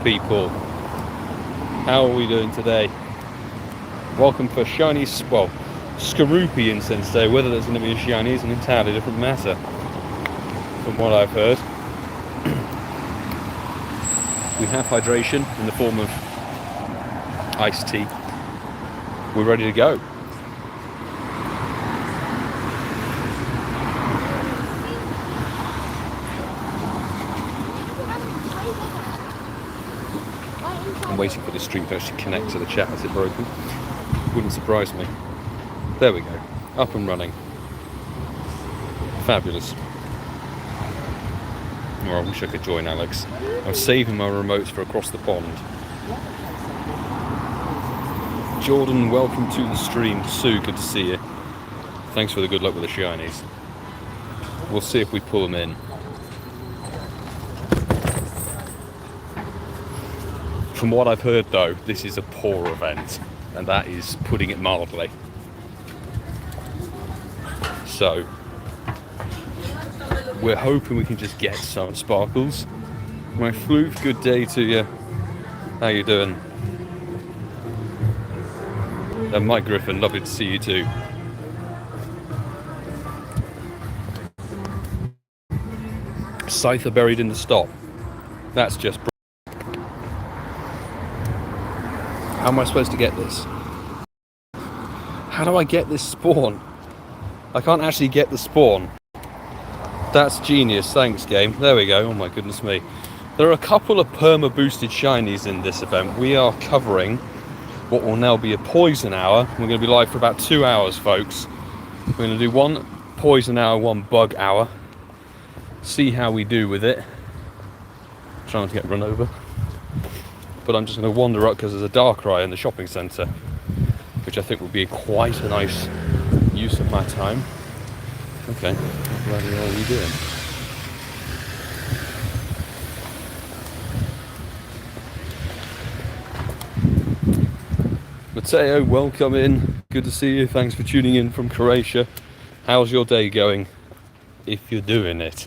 people. How are we doing today? Welcome for Shiny, well, Skorupi Incense Day. Whether there's going to be a shiny is an entirely different matter, from what I've heard. We have hydration in the form of iced tea. We're ready to go. I'm waiting for the stream to actually connect to the chat. Has it broken? Wouldn't surprise me. There we go. Up and running. Fabulous. Oh, I wish I could join Alex. I'm saving my remotes for across the pond. Jordan, welcome to the stream. Sue, good to see you. Thanks for the good luck with the shinies. We'll see if we pull them in. From what I've heard though, this is a poor event, and that is putting it mildly. So, we're hoping we can just get some sparkles. My floof, good day to you. How you doing? And Mike Griffin, lovely to see you too. Scyther buried in the stop. That's just how am I supposed to get this? How do I get this spawn? I can't actually get the spawn. That's genius, thanks game. There we go, oh my goodness me. There are a couple of perma boosted shinies in this event. We are covering what will now be a poison hour. We're going to be live for about 2 hours, folks. We're going to do one poison hour, one bug hour. See how we do with it. Trying to get run over. But I'm just going to wander up because there's a Darkrai in the shopping centre, which I think would be quite a nice use of my time. Okay, what bloody hell are you doing? Mateo, welcome in. Good to see you. Thanks for tuning in from Croatia. How's your day going? If you're doing it.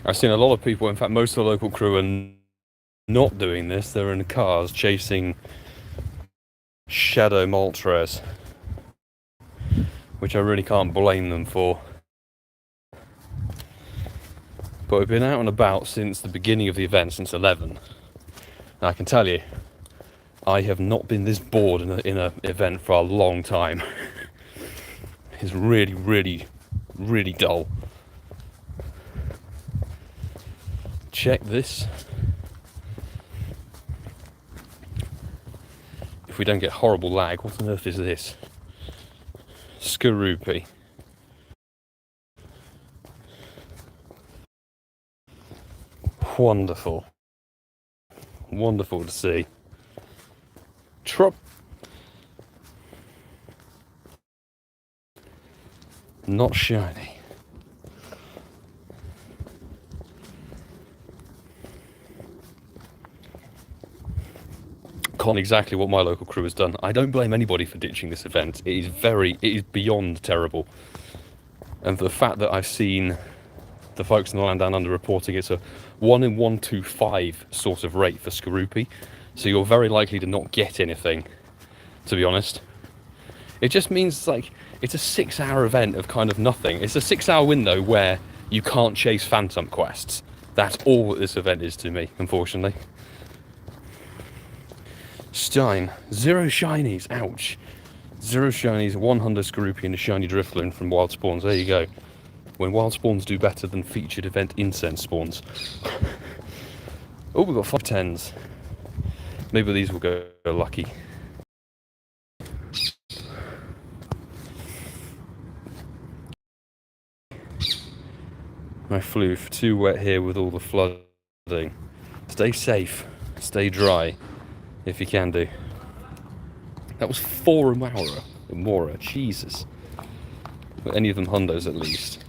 I've seen a lot of people, in fact most of the local crew are not doing this. They're in the cars chasing Shadow Moltres, which I really can't blame them for. But we've been out and about since the beginning of the event, since 11. And I can tell you, I have not been this bored in an event for a long time. It's really, really, really dull. Check this. If we don't get horrible lag, what on earth is this? Skorupi. Wonderful. Wonderful to see. Trop. Not shiny. Can't exactly what my local crew has done. I don't blame anybody for ditching this event. It is beyond terrible. And for the fact that I've seen the folks in the land down under reporting it's a 1 in 125 sort of rate for Skorupi, so you're very likely to not get anything, to be honest. It just means it's a 6-hour event of kind of nothing. It's a 6-hour window where you can't chase phantom quests. That's all that this event is to me, unfortunately. Stein, 0 shinies, ouch. 0 shinies, 100 Skorupi and a shiny Drifloon from Wild Spawns, there you go. When Wild Spawns do better than featured event Incense spawns. Oh, we've got 5 10s. Maybe these will go lucky. My floof, too wet here with all the flooding. Stay safe, stay dry. If you can do. That was 4 Mora, Jesus. But any of them hundos at least.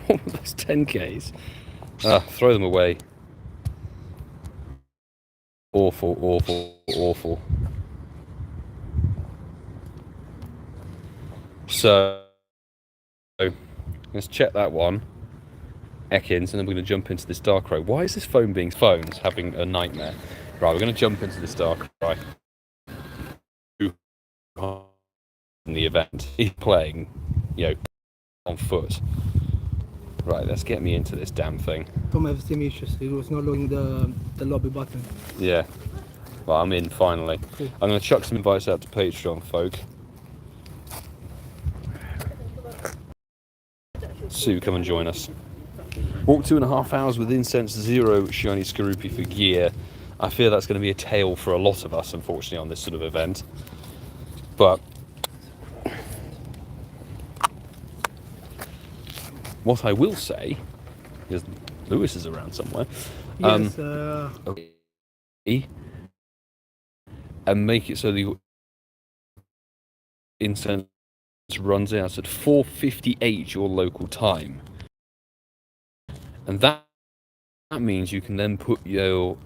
What were those 10Ks? Ah, throw them away. Awful, awful, awful. So, let's check that one. Ekins, and then we're going to jump into this Darkrai. Why is this phone being phones having a nightmare? Right, we're going to jump into this Darkrai. In the event, he's playing, you know, on foot. Right, let's get me into this damn thing. Tom has the same issues. He was not loading the lobby button. Yeah. Well, I'm in finally. Cool. I'm going to chuck some invites out to Patreon folk. Sue, come and join us. Walk 2.5 hours with Incense, 0 shiny Skorupi for gear. I fear that's going to be a tale for a lot of us, unfortunately, on this sort of event. But what I will say is Lewis is around somewhere. Yes. Okay. And make it so the Incense runs out at 4:58 your local time. And that means you can then put your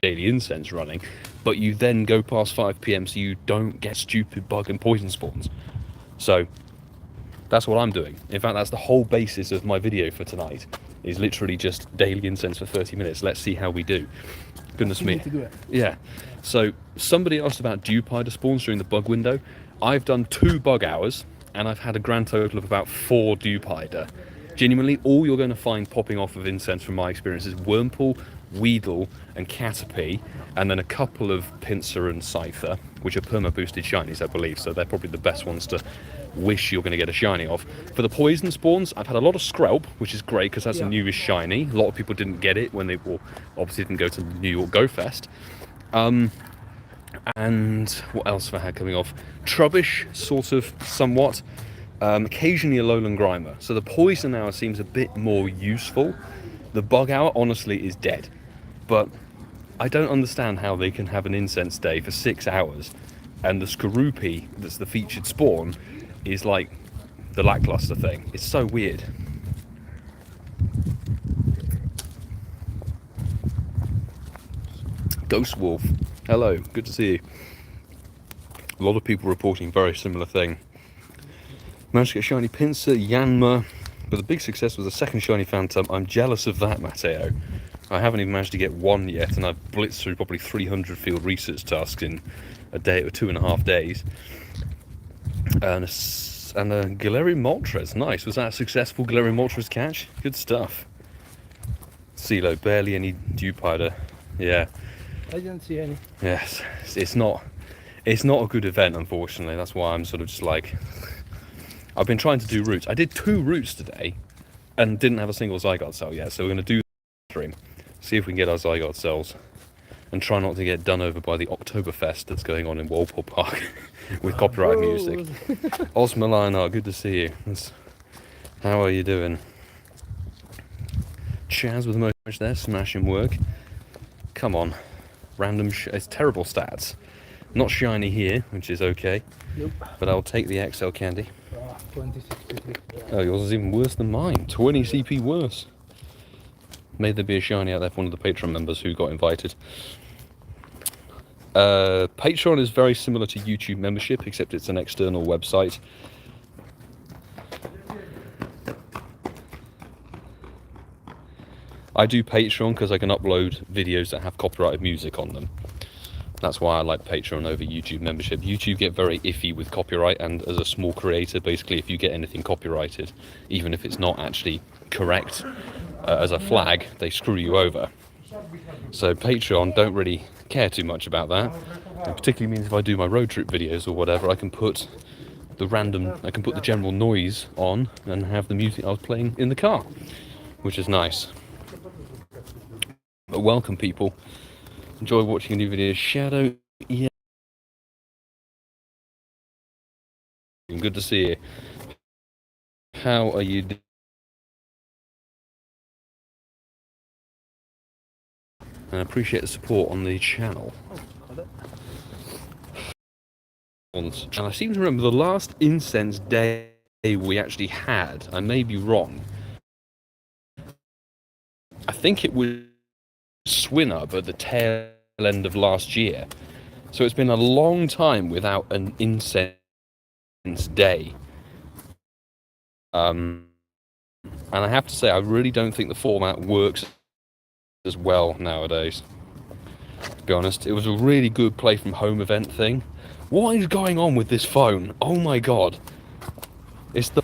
daily incense running, but you then go past 5 PM so you don't get stupid bug and poison spawns. So that's what I'm doing. In fact, that's the whole basis of my video for tonight, is literally just daily incense for 30 minutes. Let's see how we do. Goodness me. Yeah. So somebody asked about Dewpider spawns during the bug window. I've done 2 bug hours and I've had a grand total of about 4 Dewpider. Genuinely, all you're going to find popping off of incense from my experience is Wurmple, Weedle and Caterpie, and then a couple of Pinsir and Scyther, which are perma-boosted shinies, I believe, so they're probably the best ones to wish you're going to get a shiny of. For the poison spawns, I've had a lot of Skrelp, which is great because that's a newish shiny. A lot of people didn't get it when they obviously didn't go to New York Go Fest. And what else have I had coming off? Trubbish, sort of, somewhat. Occasionally a Alolan Grimer. So the poison hour seems a bit more useful. The bug hour, honestly, is dead. But I don't understand how they can have an incense day for 6 hours and the Skorupi, that's the featured spawn, is like the lackluster thing. It's so weird. Ghost Wolf, hello, good to see you. A lot of people reporting very similar thing. Managed to get shiny Pinsir, Yanma, but the big success was a second shiny Phantom. I'm jealous of that, Matteo. I haven't even managed to get one yet, and I've blitzed through probably 300 field research tasks in a day or 2.5 days. And a Galarian Moltres, nice. Was that a successful Galarian Moltres catch? Good stuff. CeeLo, barely any Dewpider. Yeah. I didn't see any. Yes, it's not a good event, unfortunately. That's why I'm sort of just like, I've been trying to do routes. I did 2 routes today and didn't have a single Zygarde cell yet, so we're going to do the stream, see if we can get our Zygarde cells and try not to get done over by the Oktoberfest that's going on in Walpole Park with copyright music. Osma Lionheart, good to see you. How are you doing? Chaz with the most there, smashing work. Come on. Random, it's terrible stats. Not shiny here, which is okay. Nope. But I'll take the XL candy. 20 CP. Oh, yours is even worse than mine. 20 CP worse. May there be a shiny out there for one of the Patreon members who got invited. Patreon is very similar to YouTube membership, except it's an external website. I do Patreon because I can upload videos that have copyrighted music on them. That's why I like Patreon over YouTube membership. YouTube get very iffy with copyright, and as a small creator, basically if you get anything copyrighted, even if it's not actually correct as a flag, they screw you over. So Patreon don't really care too much about that. It particularly means if I do my road trip videos or whatever, I can put the general noise on and have the music I was playing in the car, which is nice. But welcome, people. Enjoy watching a new video. Shadow, yeah. Good to see you. How are you doing? And I appreciate the support on the channel. And I seem to remember the last incense day we actually had. I may be wrong. I think it was Swinub at the tail end of last year. So it's been a long time without an incense day. And I have to say, I really don't think the format works as well nowadays. To be honest, it was a really good play from home event thing. What is going on with this phone? Oh my god. It's the...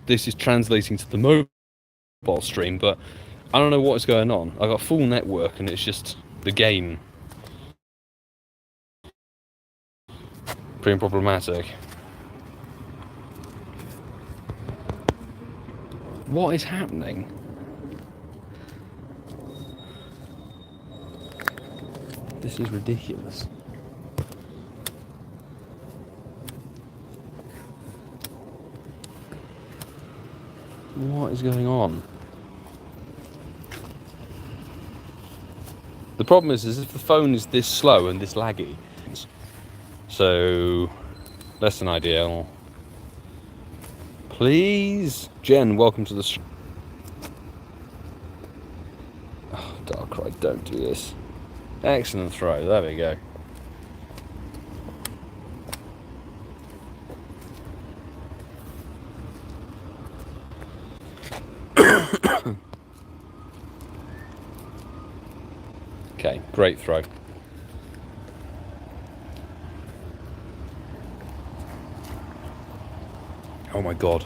This is translating to the mobile stream, but I don't know what is going on. I've got full network and it's just the game. Pretty problematic. What is happening? This is ridiculous. What is going on? The problem is if the phone is this slow and this laggy, so less than ideal. Please, Jen, welcome to the stream. Oh, Darkrai, don't do this. Excellent throw. There we go. Okay, great throw. Oh my god.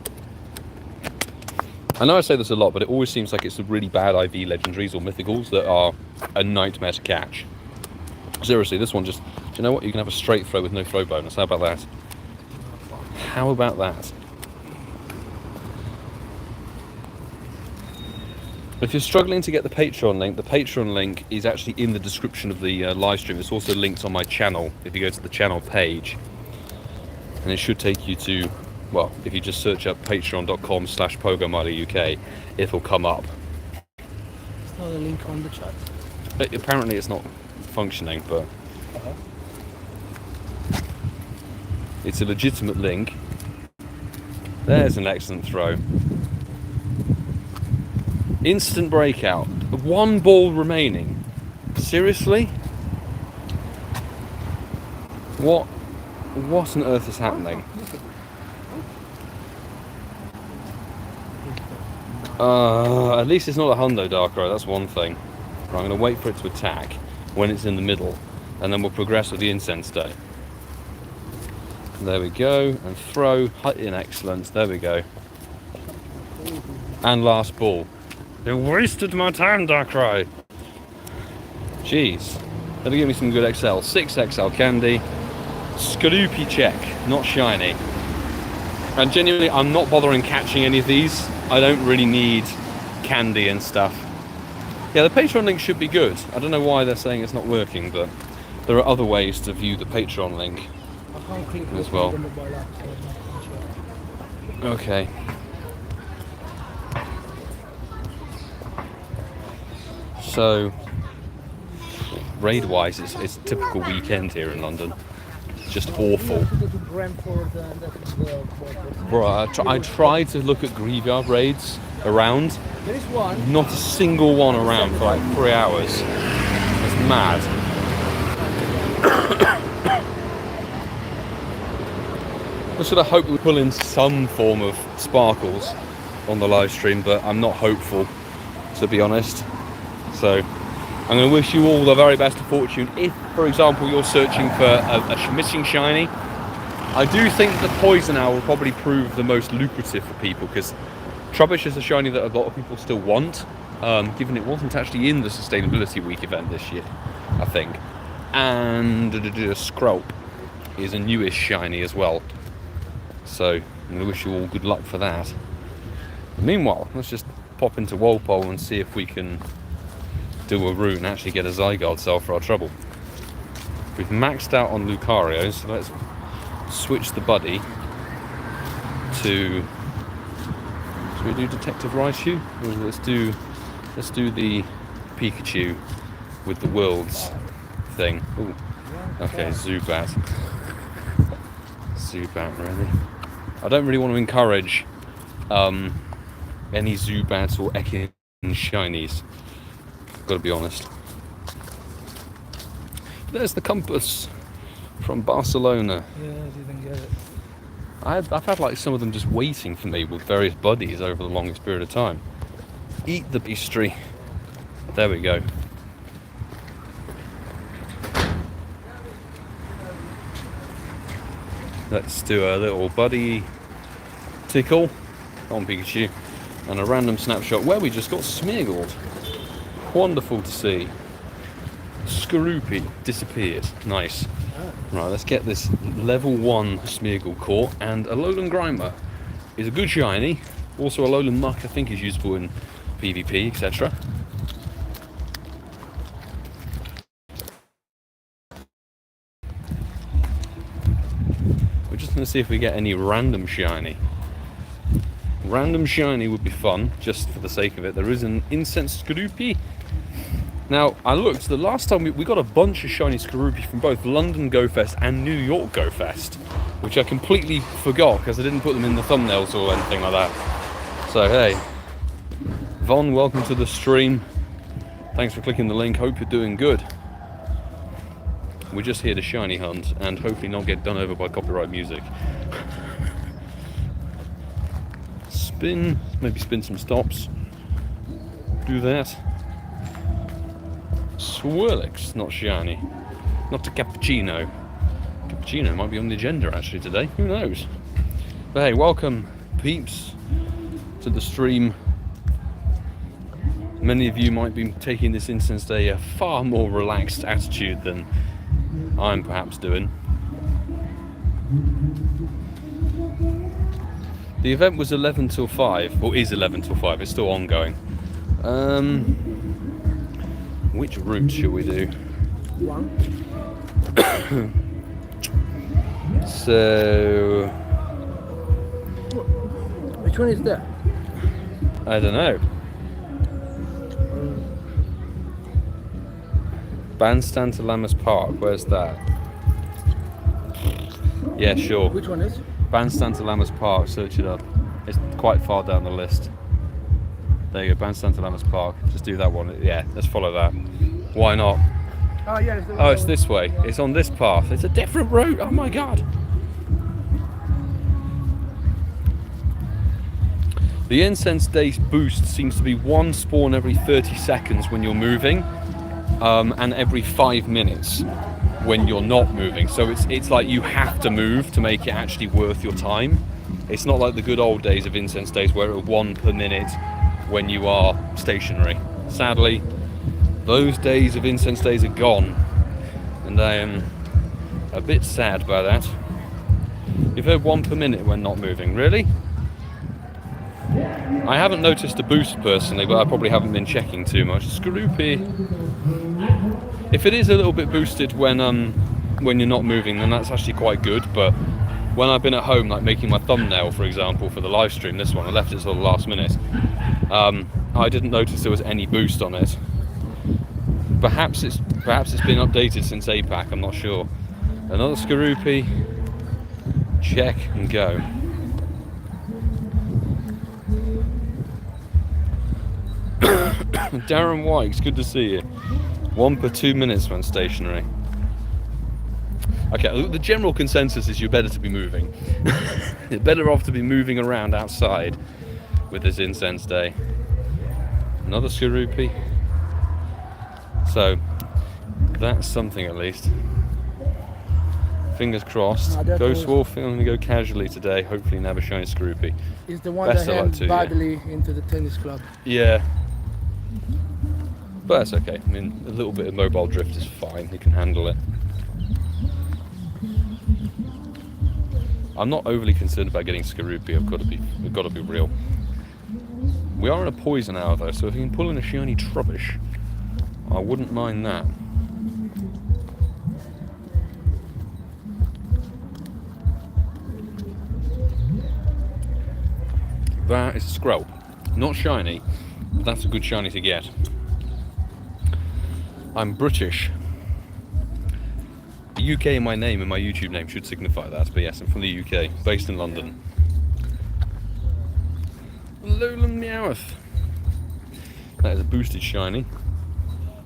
I know I say this a lot, but it always seems like it's the really bad IV legendaries or mythicals that are a nightmare to catch. Seriously, this one just... Do you know what? You can have a straight throw with no throw bonus. How about that? How about that? If you're struggling to get the Patreon link is actually in the description of the live stream. It's also linked on my channel if you go to the channel page. And it should take you to, well, if you just search up patreon.com/PogoMilerUK, it'll come up. It's not a link on the chat. Apparently it's not functioning, but it's a legitimate link. There's an excellent throw. Instant breakout. One ball remaining. Seriously? What on earth is happening? At least it's not a hundo Darkrai, that's one thing. Right, I'm going to wait for it to attack when it's in the middle, and then we'll progress with the incense day. There we go, and throw, hut in excellence, there we go. And last ball. You wasted my time, Darkrai. Jeez. That'll give me some good XL. 6 XL candy. Skorupi check, not shiny. And genuinely, I'm not bothering catching any of these. I don't really need candy and stuff. Yeah, the Patreon link should be good. I don't know why they're saying it's not working, but there are other ways to view the Patreon link as well. Okay. So, raid-wise, it's a typical weekend here in London. It's just awful. Bro, I tried to look at graveyard raids around. There is one. Not a single one around for like 3 hours. It's mad. I sort of hope we pull in some form of sparkles on the live stream, but I'm not hopeful, to be honest. So I'm going to wish you all the very best of fortune. If, for example, you're searching for a missing shiny, I do think the Poison Owl will probably prove the most lucrative for people, because Trubbish is a shiny that a lot of people still want, given it wasn't actually in the Sustainability Week event this year, I think. And Skrulp is a newish shiny as well. So I'm going to wish you all good luck for that. Meanwhile, let's just pop into Walpole and see if we can do a route and actually get a Zygarde cell for our trouble. We've maxed out on Lucario, so let's switch the buddy to... Should we do Detective Raichu? Or let's do the Pikachu with the worlds thing. Ooh. Okay, Zubat. Zubat, really. I don't really want to encourage any Zubats or Ekin shinies. Gotta be honest. There's the compass from Barcelona. Yeah, I didn't get it. I've had like some of them just waiting for me with various buddies over the longest period of time. Eat the beastry. There we go. Let's do a little buddy tickle on Pikachu and a random snapshot where we just got smiggled. Wonderful to see. Skorupi disappeared. Nice. Right, let's get this level 1 Smeargle caught, and a Alolan Grimer is a good shiny. Also, Alolan Muck I think is useful in PvP, etc. We're just going to see if we get any random shiny. Random shiny would be fun, just for the sake of it. There is an Incense Skorupi. Now, I looked, the last time we got a bunch of shiny Skorupi from both London Go Fest and New York Go Fest, which I completely forgot because I didn't put them in the thumbnails or anything like that. So, hey, Von, welcome to the stream. Thanks for clicking the link. Hope you're doing good. We're just here to shiny hunt and hopefully not get done over by copyright music. Spin, maybe spin some stops. Do that. Swirlix, not shiny. Not a cappuccino. Cappuccino might be on the agenda actually today, who knows? But hey, welcome peeps to the stream. Many of you might be taking this Incense Day a far more relaxed attitude than I'm perhaps doing. The event was 11 till 5, or is 11 till 5, it's still ongoing. Which route should we do? One. So... Which one is that? I don't know. Bandstand to Lammas Park, where's that? Yeah, sure. Which one is? Bandstand to Lammas Park, search it up. It's quite far down the list. There you go, Bandstand to Lammas Park. Just do that one. Yeah, let's follow that. Why not? Oh, yeah. Oh, it's this way. It's on this path. It's a different route. Oh my god. The Incense Day boost seems to be one spawn every 30 seconds when you're moving, and every 5 minutes when you're not moving. So it's like you have to move to make it actually worth your time. It's not like the good old days of Incense Days where it was 1 per minute when you are stationary. Sadly, those days of Incense Days are gone, and I am a bit sad by that. You've heard 1 per minute when not moving, really? I haven't noticed a boost personally, but I probably haven't been checking too much. Skorupi, if it is a little bit boosted when you're not moving, then that's actually quite good, but when I've been at home, like making my thumbnail, for example, for the live stream, this one, I left it till the last minute, I didn't notice there was any boost on it. Perhaps it's been updated since APAC, I'm not sure. Another Skorupi, check and go. Darren White, good to see you. 1 per 2 minutes when stationary. Okay, the general consensus is you're better to be moving. You're better off to be moving around outside with this Incense Day. Another Skorupi. So, that's something at least. Fingers crossed. Go Swarf, I'm going to go casually today. Hopefully never shiny Skorupi. Is the one that went badly into the tennis club. Yeah. But that's okay. I mean, a little bit of mobile drift is fine. He can handle it. I'm not overly concerned about getting Skorupi. I've got to be real. We are in a poison hour though, so if you can pull in a shiny Trubbish, I wouldn't mind that. That is a Skrelp. Not shiny, but that's a good shiny to get. I'm British. The UK in my name and my YouTube name should signify that, but yes, I'm from the UK, based in London. Alolan Meowth. That is a boosted shiny.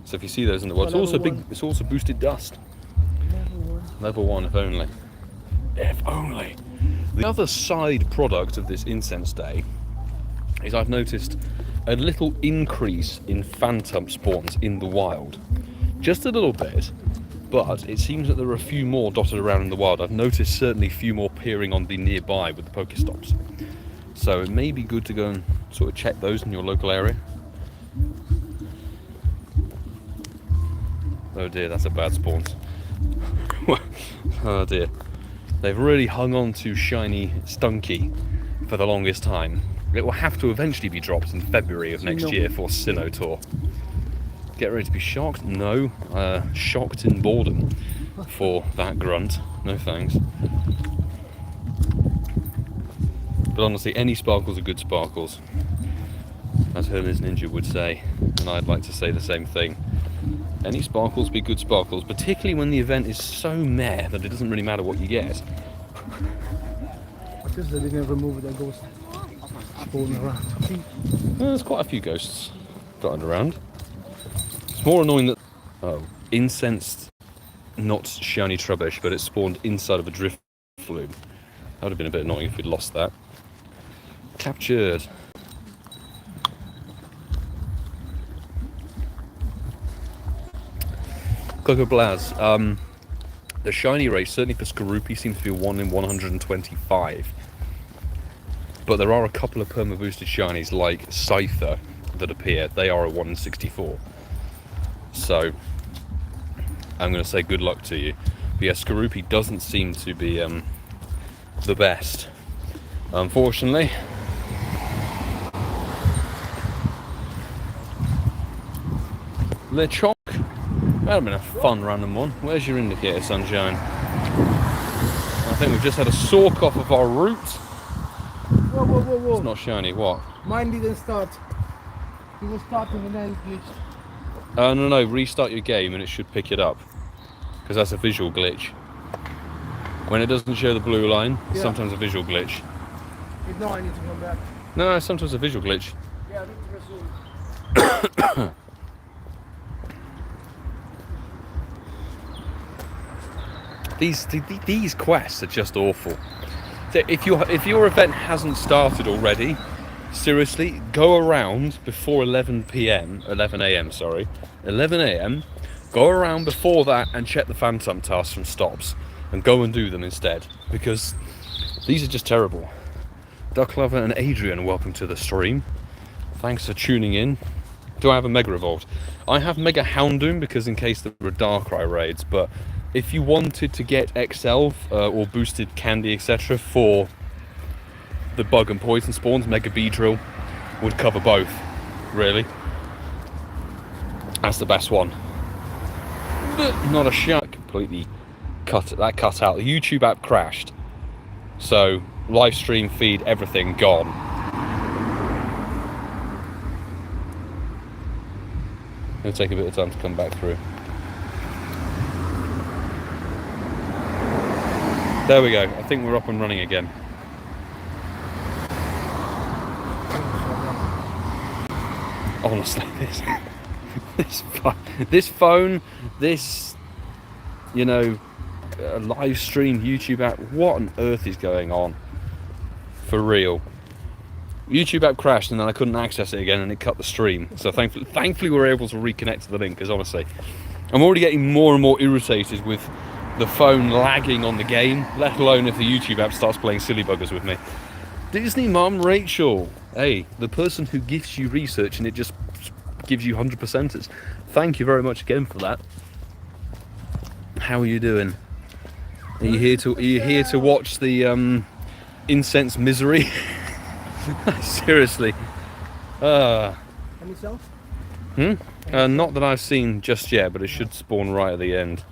So if you see those in the world, it's also boosted dust. Level 1, if only. If only. The other side product of this incense day is I've noticed a little increase in phantom spawns in the wild. Just a little bit, but it seems that there are a few more dotted around in the wild. I've noticed certainly a few more peering on the nearby with the Pokestops. So it may be good to go and sort of check those in your local area. Oh dear, that's a bad spawn. Oh dear. They've really hung on to Shiny Stunky for the longest time. It will have to eventually be dropped in February of next year for Sinnoh Tour. Get ready to be shocked? No. Shocked in boredom for that grunt. No thanks. But honestly, any sparkles are good sparkles, as HermesNinja would say, and I'd like to say the same thing. Any sparkles be good sparkles, particularly when the event is so meh that it doesn't really matter what you get. Because they didn't remove the ghost spawning around. Well, there's quite a few ghosts dotted around. It's more annoying that... Oh, incensed, not shiny trubbish, but it spawned inside of a drift flume. That would have been a bit annoying if we'd lost that. Captured. Coco Blaz. The shiny rate, certainly for Skorupi, seems to be a 1 in 125. But there are a couple of perma boosted shinies like Scyther that appear. They are a 1 in 64. So I'm going to say good luck to you. But yeah, Skorupi doesn't seem to be the best, unfortunately. Lechonk. That would have been a fun random one. Where's your indicator, Sunshine? I think we've just had a soak off of our route. Whoa, whoa, whoa, whoa. It's not shiny, what? Mine didn't start. It was starting and then it glitched. No, restart your game and it should pick it up. Because that's a visual glitch. When it doesn't show the blue line, it's sometimes a visual glitch. No, I need to come back. No, sometimes a visual glitch. Yeah, I need to resume. These quests are just awful. If your event hasn't started already, seriously, go around before 11 a.m. Sorry, 11 a.m. Go around before that and check the phantom tasks from stops, and go and do them instead, because these are just terrible. Duck Lover and Adrian, welcome to the stream. Thanks for tuning in. Do I have a Mega Evolved? I have Mega Houndoom because in case there were Darkrai raids, but if you wanted to get XL or boosted candy, etc. for the bug and poison spawns, Mega Beedrill would cover both, really. That's the best one. But not a shot. Completely cut out. The YouTube app crashed. So, live stream, feed, everything gone. It'll take a bit of time to come back through. There we go. I think we're up and running again. Honestly, this phone, you know, live stream YouTube app, what on earth is going on? For real. YouTube app crashed and then I couldn't access it again and it cut the stream. So thankfully we were able to reconnect to the link, because honestly, I'm already getting more and more irritated with the phone lagging on the game, let alone if the YouTube app starts playing silly buggers with me. Disney Mum Rachel, hey, the person who gives you research and it just gives you 100%ers. Thank you very much again for that. How are you doing? Are you here to watch the incense misery? Seriously. Any cells? Not that I've seen just yet, but it should spawn right at the end.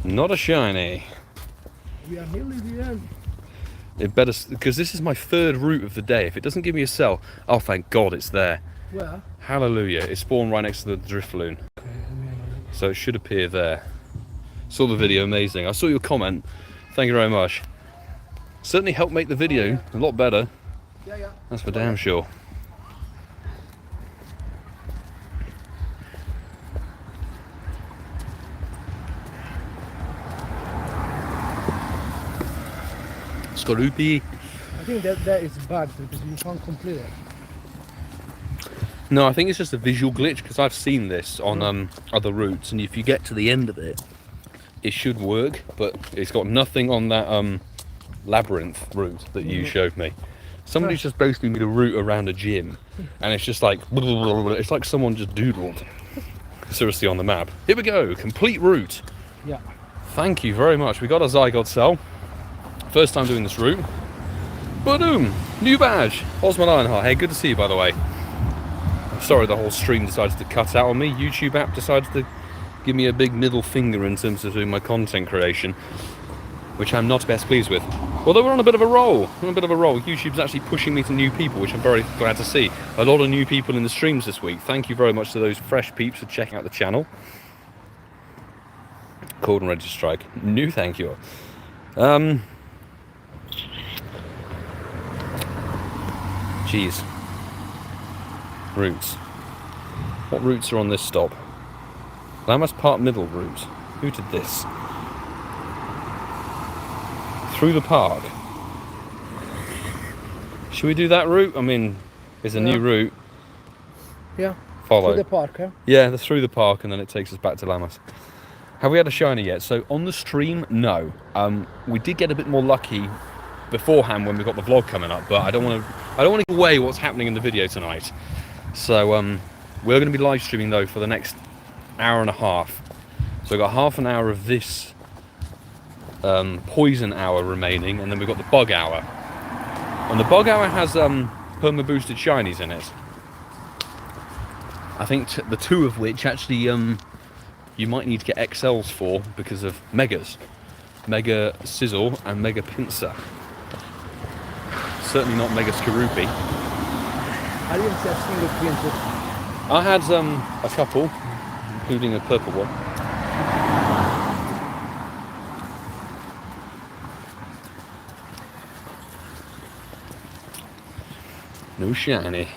Not a shiny. We are nearly the end. It better, because this is my third route of the day. If it doesn't give me a cell, oh thank God it's there. Where? Hallelujah! It spawned right next to the drift loon, so it should appear there. Saw the video, amazing. I saw your comment. Thank you very much. Certainly helped make the video a lot better. Yeah. That's for damn sure. Skorupi. I think that is bad because you can't complete it. No, I think it's just a visual glitch because I've seen this on other routes, and if you get to the end of it, it should work, but it's got nothing on that labyrinth route that you showed me. Somebody's just basically made a route around a gym, and it's just like, it's like someone just doodled. Seriously, on the map. Here we go, complete route. Yeah. Thank you very much. We got a Zygote cell. First time doing this route. Boom! New badge. AShinyMewtwoMum. Hey, good to see you, by the way. I'm sorry the whole stream decided to cut out on me. YouTube app decided to give me a big middle finger in terms of doing my content creation, which I'm not best pleased with. Although we're on a bit of a roll. YouTube's actually pushing me to new people, which I'm very glad to see. A lot of new people in the streams this week. Thank you very much to those fresh peeps for checking out the channel. Called and ready to strike. New thank you. Jeez. Routes. What routes are on this stop? Lammas Park Middle route. Who did this? Through the park. Should we do that route? I mean, it's a new route. Yeah. Follow. Through the park, huh? Yeah, through the park, and then it takes us back to Lammas. Have we had a shiny yet? So on the stream, no. We did get a bit more lucky beforehand when we got the vlog coming up, but I don't want to give away what's happening in the video tonight. So we're going to be live streaming though for the next hour and a half. So we've got half an hour of this poison hour remaining, and then we've got the bug hour. And the bug hour has perma boosted shinies in it. I think the two of which actually you might need to get XLs for because of megas. Mega Sizzle and Mega Pinsir. Certainly not Mega Skorupi. I didn't see a single Pinsir. I had a couple, including a purple one. No shiny,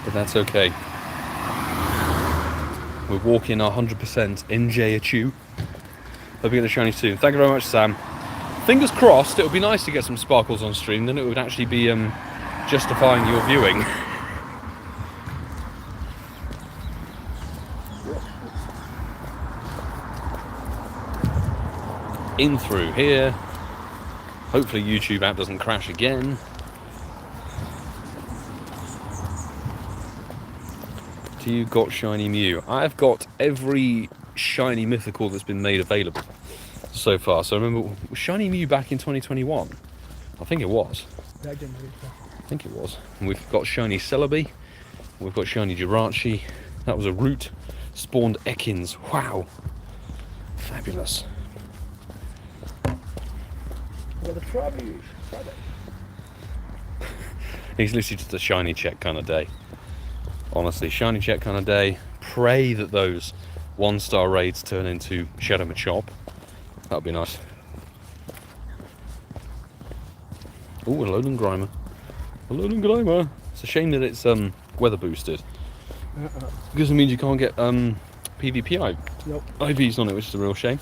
but that's okay. We're walking our 100% NJ Hope we get the shiny soon. Thank you very much, Sam. Fingers crossed, it would be nice to get some sparkles on stream, then it would actually be justifying your viewing. In through here. Hopefully YouTube app doesn't crash again. You got Shiny Mew. I've got every shiny mythical that's been made available so far. So remember, was Shiny Mew back in 2021? I think it was. And We've got Shiny Celebi. We've got Shiny Jirachi. That was a root. Spawned Ekans. Wow. Fabulous. Well, the Friday. He's literally just a shiny check kind of day. Honestly, shiny check kind of day. Pray that those 1-star raids turn into Shadow Machop. That'd be nice. Oh, a Lowland Grimer. A Lowland Grimer. It's a shame that it's weather boosted. Because it means you can't get PvP IVs on it, which is a real shame.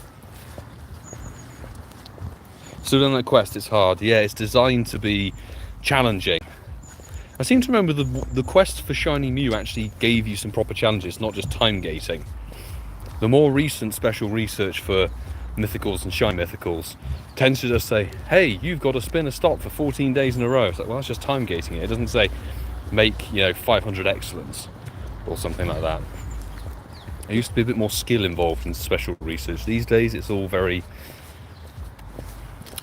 Still done that quest, it's hard. Yeah, it's designed to be challenging. I seem to remember the quest for Shiny Mew actually gave you some proper challenges, not just time gating. The more recent special research for mythicals and shiny mythicals tends to just say, hey, you've got to spin a stop for 14 days in a row. It's like, well, that's just time gating it. It doesn't say make 500 excellence or something like that. There used to be a bit more skill involved in special research. These days it's all very,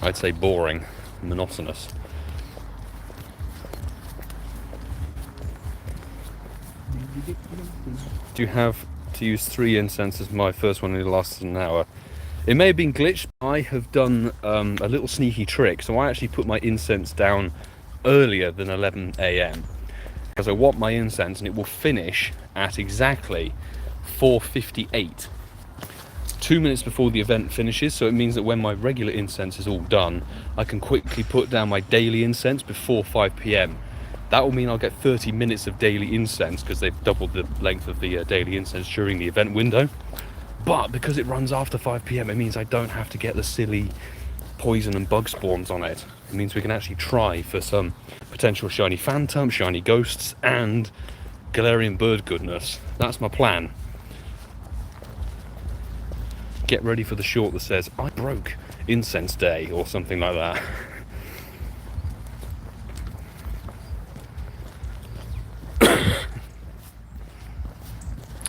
I'd say, boring, monotonous. Do you have to use 3 incenses? My first one only lasted an hour. It may have been glitched. I have done a little sneaky trick. So I actually put my incense down earlier than 11 AM because I want my incense, and it will finish at exactly 4:58. 2 minutes before the event finishes, so it means that when my regular incense is all done, I can quickly put down my daily incense before 5 PM. That will mean I'll get 30 minutes of daily incense because they've doubled the length of the daily incense during the event window. But because it runs after 5 PM, it means I don't have to get the silly poison and bug spawns on it. It means we can actually try for some potential shiny phantom, shiny ghosts, and Galarian bird goodness. That's my plan. Get ready for the short that says, I broke Incense Day, or something like that.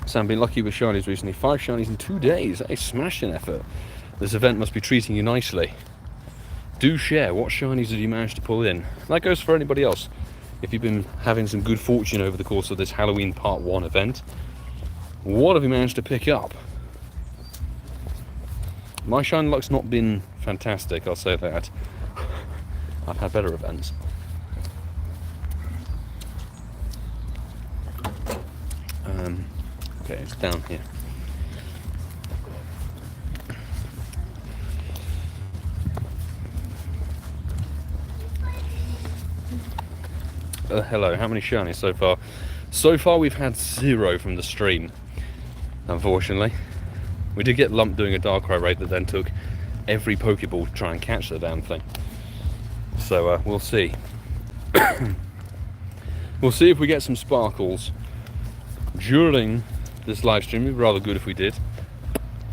Sam, been lucky with shinies recently. 5 shinies in 2 days. A smashing effort. This event must be treating you nicely. Do share. What shinies have you managed to pull in? That goes for anybody else. If you've been having some good fortune over the course of this Halloween Part 1 event, what have you managed to pick up? My shine luck's not been fantastic, I'll say that. I've had better events. Okay, it's down here. Hello, how many shinies so far? So far we've had 0 from the stream, unfortunately. We did get lumped doing a Darkrai raid that then took every Pokeball to try and catch the damn thing. So we'll see. We'll see if we get some sparkles during this live stream. It'd be rather good if we did.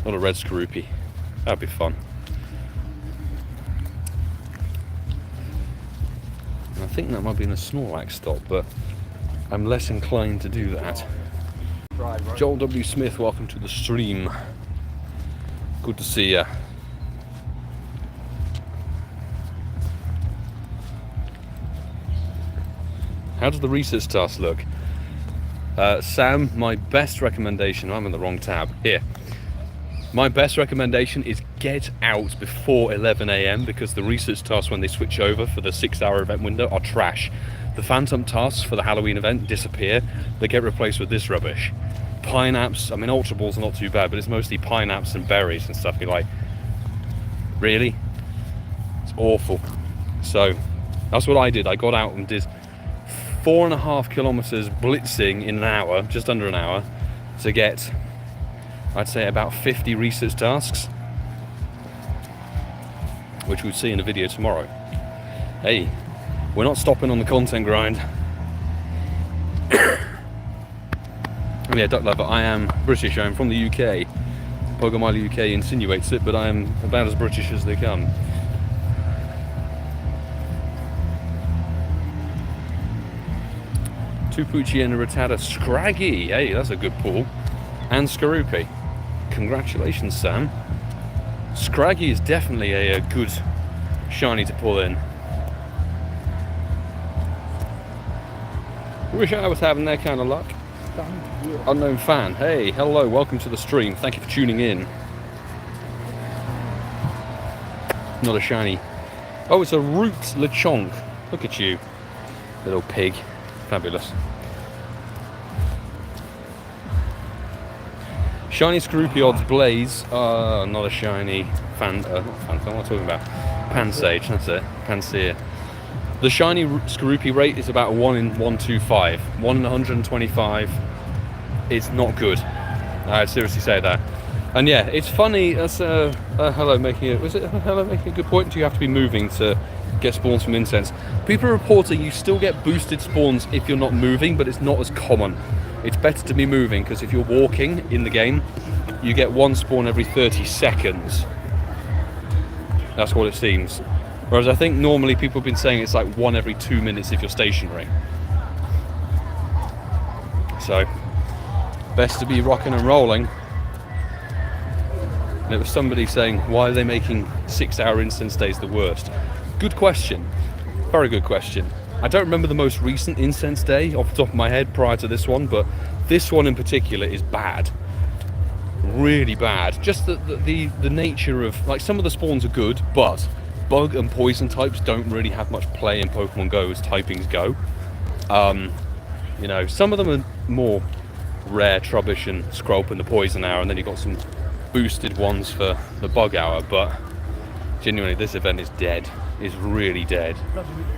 Not a red Skorupi. That'd be fun. I think that might be in a Snorlax stop, but I'm less inclined to do that. Joel W. Smith, welcome to the stream. Good to see ya. How does the research task look? Sam, my best recommendation, I'm in the wrong tab, here. My best recommendation is get out before 11 AM because the research tasks when they switch over for the 6-hour event window are trash. The phantom tasks for the Halloween event disappear, they get replaced with this rubbish. Pineapps, I mean Ultra Balls are not too bad, but it's mostly pineapps and berries and stuff. You're like, really? It's awful. So, that's what I did. I got out and did 4.5 kilometers blitzing in an hour, just under an hour, to get, I'd say, about 50 research tasks, which we'll see in a video tomorrow. Hey, we're not stopping on the content grind. Yeah, Duck Lover, I am British, I'm from the UK. Pokemon UK insinuates it, but I am about as British as they come. Tupuchi and Rattata Scraggy, hey, that's a good pull. And Skorupi. Congratulations, Sam. Scraggy is definitely a good shiny to pull in. Wish I was having that kind of luck. Unknown fan, hey, hello, welcome to the stream. Thank you for tuning in. Not a shiny. Oh, it's a Root Lechonk. Look at you, little pig. Fabulous. Shiny Skorupi odds Blaze. Not a shiny not Phantom, what am I talking about? Pansage, that's it. Panseer. The shiny Skorupi rate is about 1 in 125. 1 in 125. It's not good. I'd seriously say that. And yeah, it's funny. That's hello making a good point. Do you have to be moving to get spawns from Incense? People are reporting you still get boosted spawns if you're not moving, but it's not as common. It's better to be moving because if you're walking in the game, you get 1 spawn every 30 seconds. That's what it seems. Whereas I think normally people have been saying it's like 1 every 2 minutes if you're stationary. So, best to be rocking and rolling. And it was somebody saying, why are they making 6-hour instance days the worst? Good question. Very good question. I don't remember the most recent incense day off the top of my head prior to this one, but this one in particular is bad. Really bad. Just the nature of, like, some of the spawns are good, but bug and poison types don't really have much play in Pokemon Go as typings go. You know, some of them are more rare, Trubbish and Skrulp and the Poison Hour, and then you've got some boosted ones for the Bug Hour, but genuinely this event is dead. Is really dead.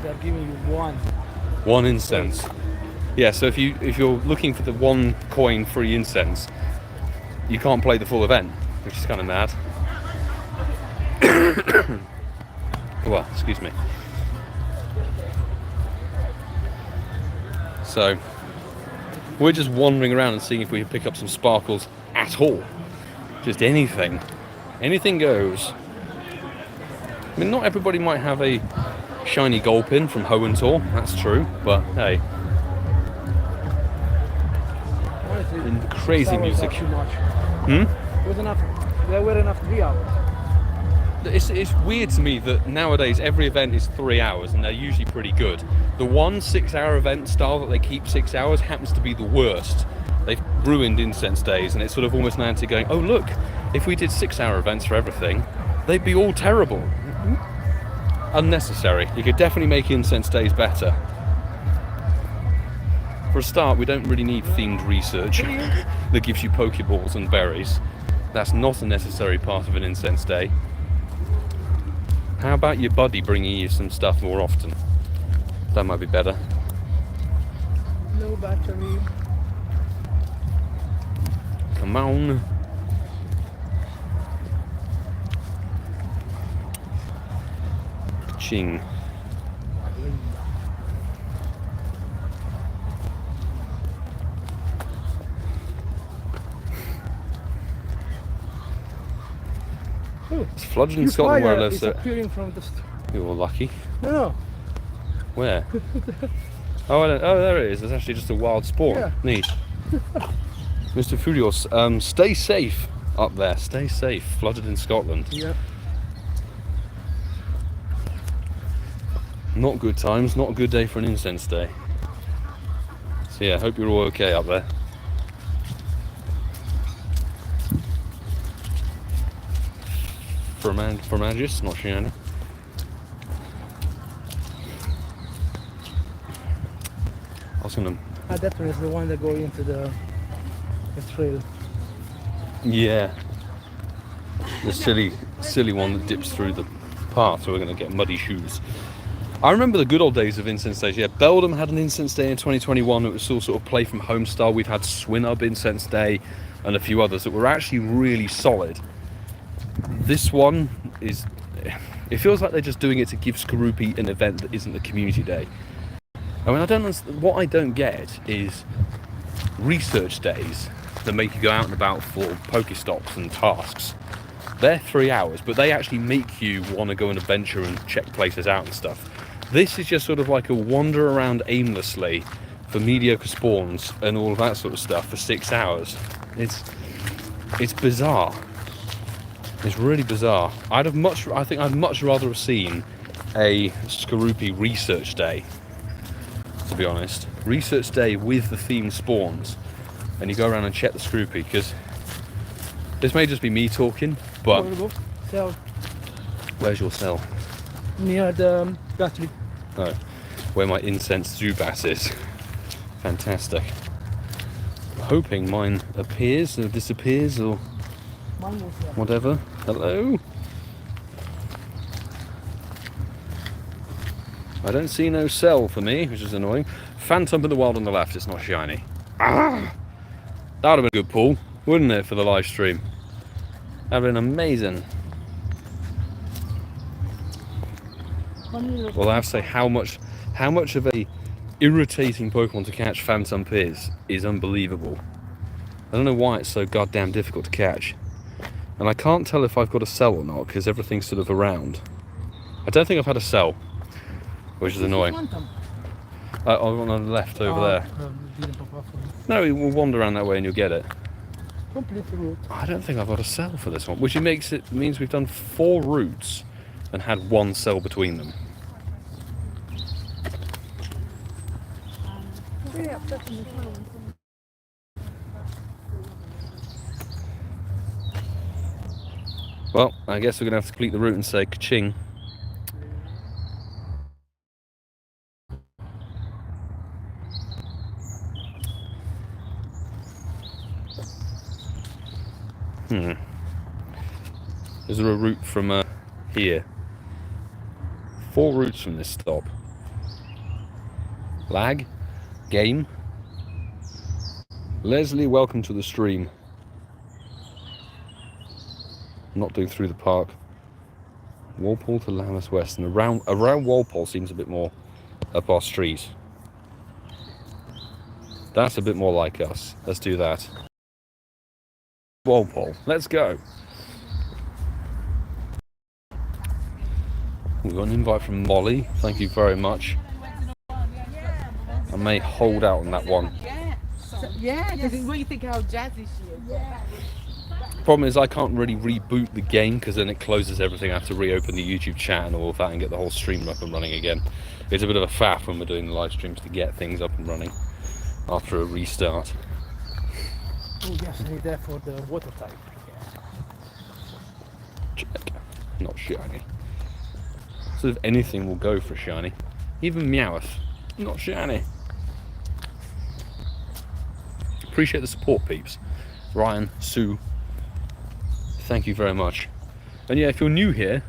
They're giving you 1 incense. Yeah, so if you're looking for the 1 coin free incense, you can't play the full event, which is kind of mad. Well, excuse me. So, we're just wandering around and seeing if we can pick up some sparkles at all. Just anything. Anything goes. I mean, not everybody might have a shiny gold pin from Hoenn, that's true, but hey. Honestly, Crazy music. too much. Hmm? There were enough to be out. It's weird to me that nowadays every event is 3 hours and they're usually pretty good. The one 6-hour event style that they keep 6 hours happens to be the worst. They've ruined incense days, and it's sort of almost now to going, oh look, if we did 6-hour events for everything, they'd be all terrible. Unnecessary. You could definitely make incense days better. For a start, we don't really need themed research that gives you Pokeballs and berries. That's not a necessary part of an incense day. How about your buddy bringing you some stuff more often? That might be better. No battery. Come on. Ching. It's flooded in Scotland where I live, so appearing from the you're lucky. No. Where? Oh, there it is. It's actually just a wild spawn. Yeah. Neat. Mr. Furios, stay safe up there. Stay safe. Flooded in Scotland. Yeah. Not good times. Not a good day for an incense day. So yeah, hope you're all okay up there. Formagus, not shiny. I was gonna. That one is the one that goes into the trail. Yeah. The silly one that dips through the path, so we're gonna get muddy shoes. I remember the good old days of incense days. Yeah, Beldam had an incense day in 2021. It was all sort of play from home style. We've had Swinub Incense Day and a few others that were actually really solid. This one is, it feels like they're just doing it to give Skorupi an event that isn't a community day. I mean, what I don't get is research days that make you go out and about for Pokestops and tasks. They're 3 hours, but they actually make you want to go on adventure and check places out and stuff. This is just sort of like a wander around aimlessly for mediocre spawns and all of that sort of stuff for 6 hours. It's bizarre. It's really bizarre. I think I'd much rather have seen a Skorupi research day, to be honest. Research day with the themed spawns, and you go around and check the Skorupi, because this may just be me talking, but Cell. Where's your cell? Near the battery. Oh, where my incense Zubat is. Fantastic. I'm hoping mine appears or disappears or whatever. Hello? I don't see no cell for me, which is annoying. Phantom in the wild on the left, it's not shiny. Ah! That would have been a good pull, wouldn't it, for the live stream? That would have been amazing. Well, I have to say how much of a irritating Pokemon to catch Phantom is unbelievable. I don't know why it's so goddamn difficult to catch. And I can't tell if I've got a cell or not, because everything's sort of around. I don't think I've had a cell, which is annoying. On the left over there. Didn't pop up for me. No, we'll wander around that way and you'll get it. Complete the route. I don't think I've got a cell for this one, which means we've done 4 routes and had 1 cell between them. Well, I guess we're going to have to complete the route and say ka-ching. Is there a route from here? 4 routes from this stop. Lag? Game? Leslie, welcome to the stream. I'm not doing through the park. Walpole to Lammas West, and around Walpole seems a bit more up our street. That's a bit more like us. Let's do that. Walpole, let's go. We've got an invite from Molly. Thank you very much. I may hold out on that one. Yeah, because what do you think how jazzy she is? Yeah. Problem is I can't really reboot the game because then it closes everything. I have to reopen the YouTube chat and all of that and get the whole stream up and running again. It's a bit of a faff when we're doing the live streams to get things up and running after a restart. Oh yes, I need that for the water type. Check. Not shiny. So if anything will go for shiny. Even Meowth. Not shiny. Appreciate the support, peeps. Ryan, Sue, thank you very much. And yeah, if you're new here,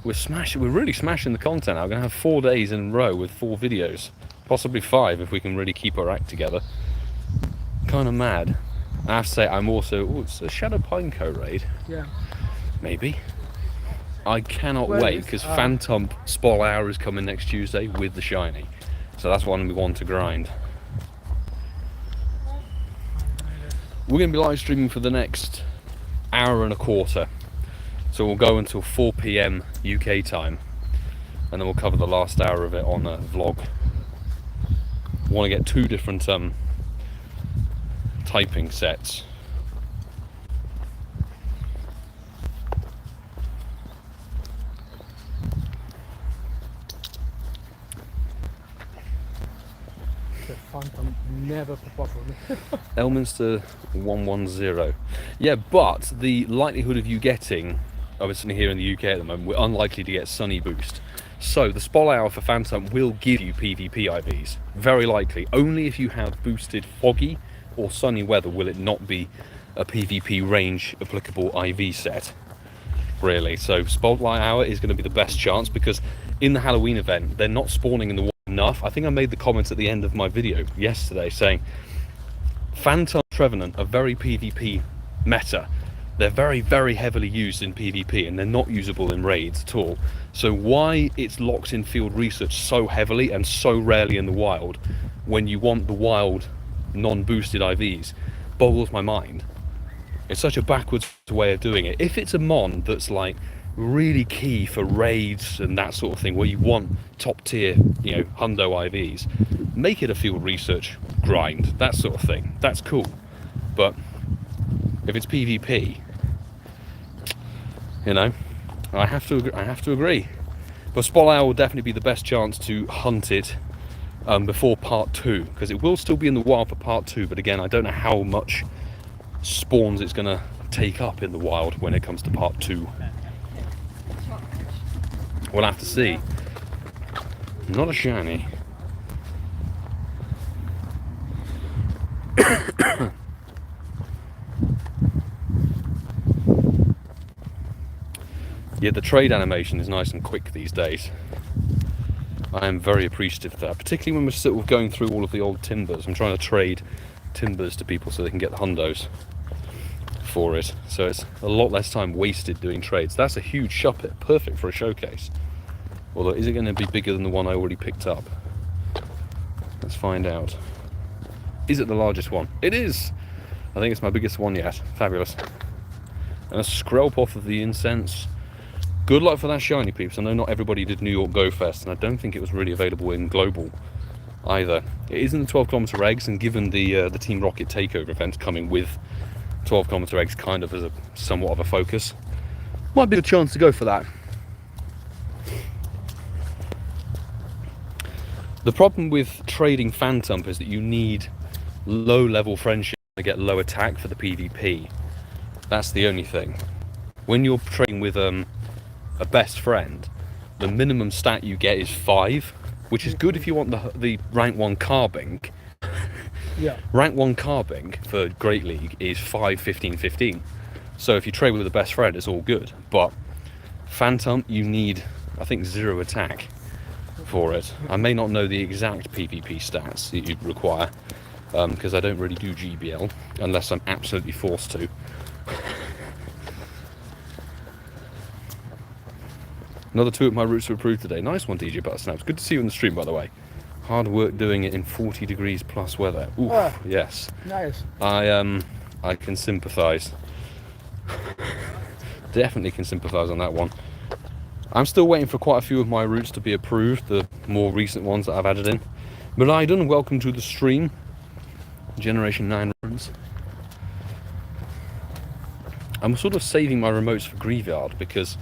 we're really smashing the content. I'm gonna have 4 days in a row with 4 videos, possibly 5 if we can really keep our act together. Kind of mad. I have to say, I'm also, it's a Shadow Pineco raid. Yeah. Maybe. I cannot wait because Phantom Spol Hour is coming next Tuesday with the shiny, so that's one we want to grind. We're going to be live streaming for the next hour and a quarter, so we'll go until 4 PM UK time, and then we'll cover the last hour of it on a vlog. I want to get 2 different typing sets. Phantom never pop up for me. Elmister 110. Yeah, but the likelihood of you getting, obviously here in the UK at the moment, we're unlikely to get Sunny Boost. So the Spol Hour for Phantom will give you PvP IVs. Very likely. Only if you have boosted Foggy or Sunny Weather will it not be a PvP range applicable IV set. Really. So Spol Hour is going to be the best chance because in the Halloween event, they're not spawning in the enough. I think I made the comments at the end of my video yesterday saying Phantom Trevenant are very PvP meta. They're very, very heavily used in PvP and they're not usable in raids at all. So why it's locked in field research so heavily and so rarely in the wild when you want the wild non-boosted IVs boggles my mind. It's such a backwards way of doing it. If it's a mon that's like really key for raids and that sort of thing where you want top tier, you know, hundo IVs, make it a field research grind, that sort of thing. That's cool. But if it's PvP, you know, I have to agree. But Spol Hour will definitely be the best chance to hunt it before part 2, because it will still be in the wild for part 2, but again I don't know how much spawns it's gonna take up in the wild when it comes to part 2. We'll have to see. Not a shiny. Yeah, the trade animation is nice and quick these days. I am very appreciative of that, particularly when we're sort of going through all of the old timbers. I'm trying to trade timbers to people so they can get the hundos for it. So it's a lot less time wasted doing trades. That's a huge shuppet, perfect for a showcase. Although, is it going to be bigger than the one I already picked up? Let's find out. Is it the largest one? It is! I think it's my biggest one yet. Fabulous. And a scrap off of the incense. Good luck for that shiny, peeps. I know not everybody did New York Go Fest, and I don't think it was really available in Global either. It is in the 12km eggs, and given the Team Rocket takeover event coming with 12km eggs kind of as a somewhat of a focus, might be a chance to go for that. The problem with trading Phantom is that you need low level friendship to get low attack for the PvP. That's the only thing. When you're trading with a best friend, the minimum stat you get is 5, which is good if you want the rank 1 carbink. Yeah. Rank 1 carbink for Great League is 5, 15, 15. So if you trade with a best friend, it's all good. But Phantom, you need, I think, 0 attack for it. I may not know the exact PvP stats that you'd require, because I don't really do GBL unless I'm absolutely forced to. Another 2 of my routes were approved today. Nice one, DJ Buttersnaps. Good to see you in the stream, by the way. Hard work doing it in 40 degrees plus weather. Oof, yes. Nice. I can sympathise. Definitely can sympathise on that one. I'm still waiting for quite a few of my routes to be approved, the more recent ones that I've added in. Martyn, welcome to the stream. Generation 9 runs. I'm sort of saving my remotes for Graveyard because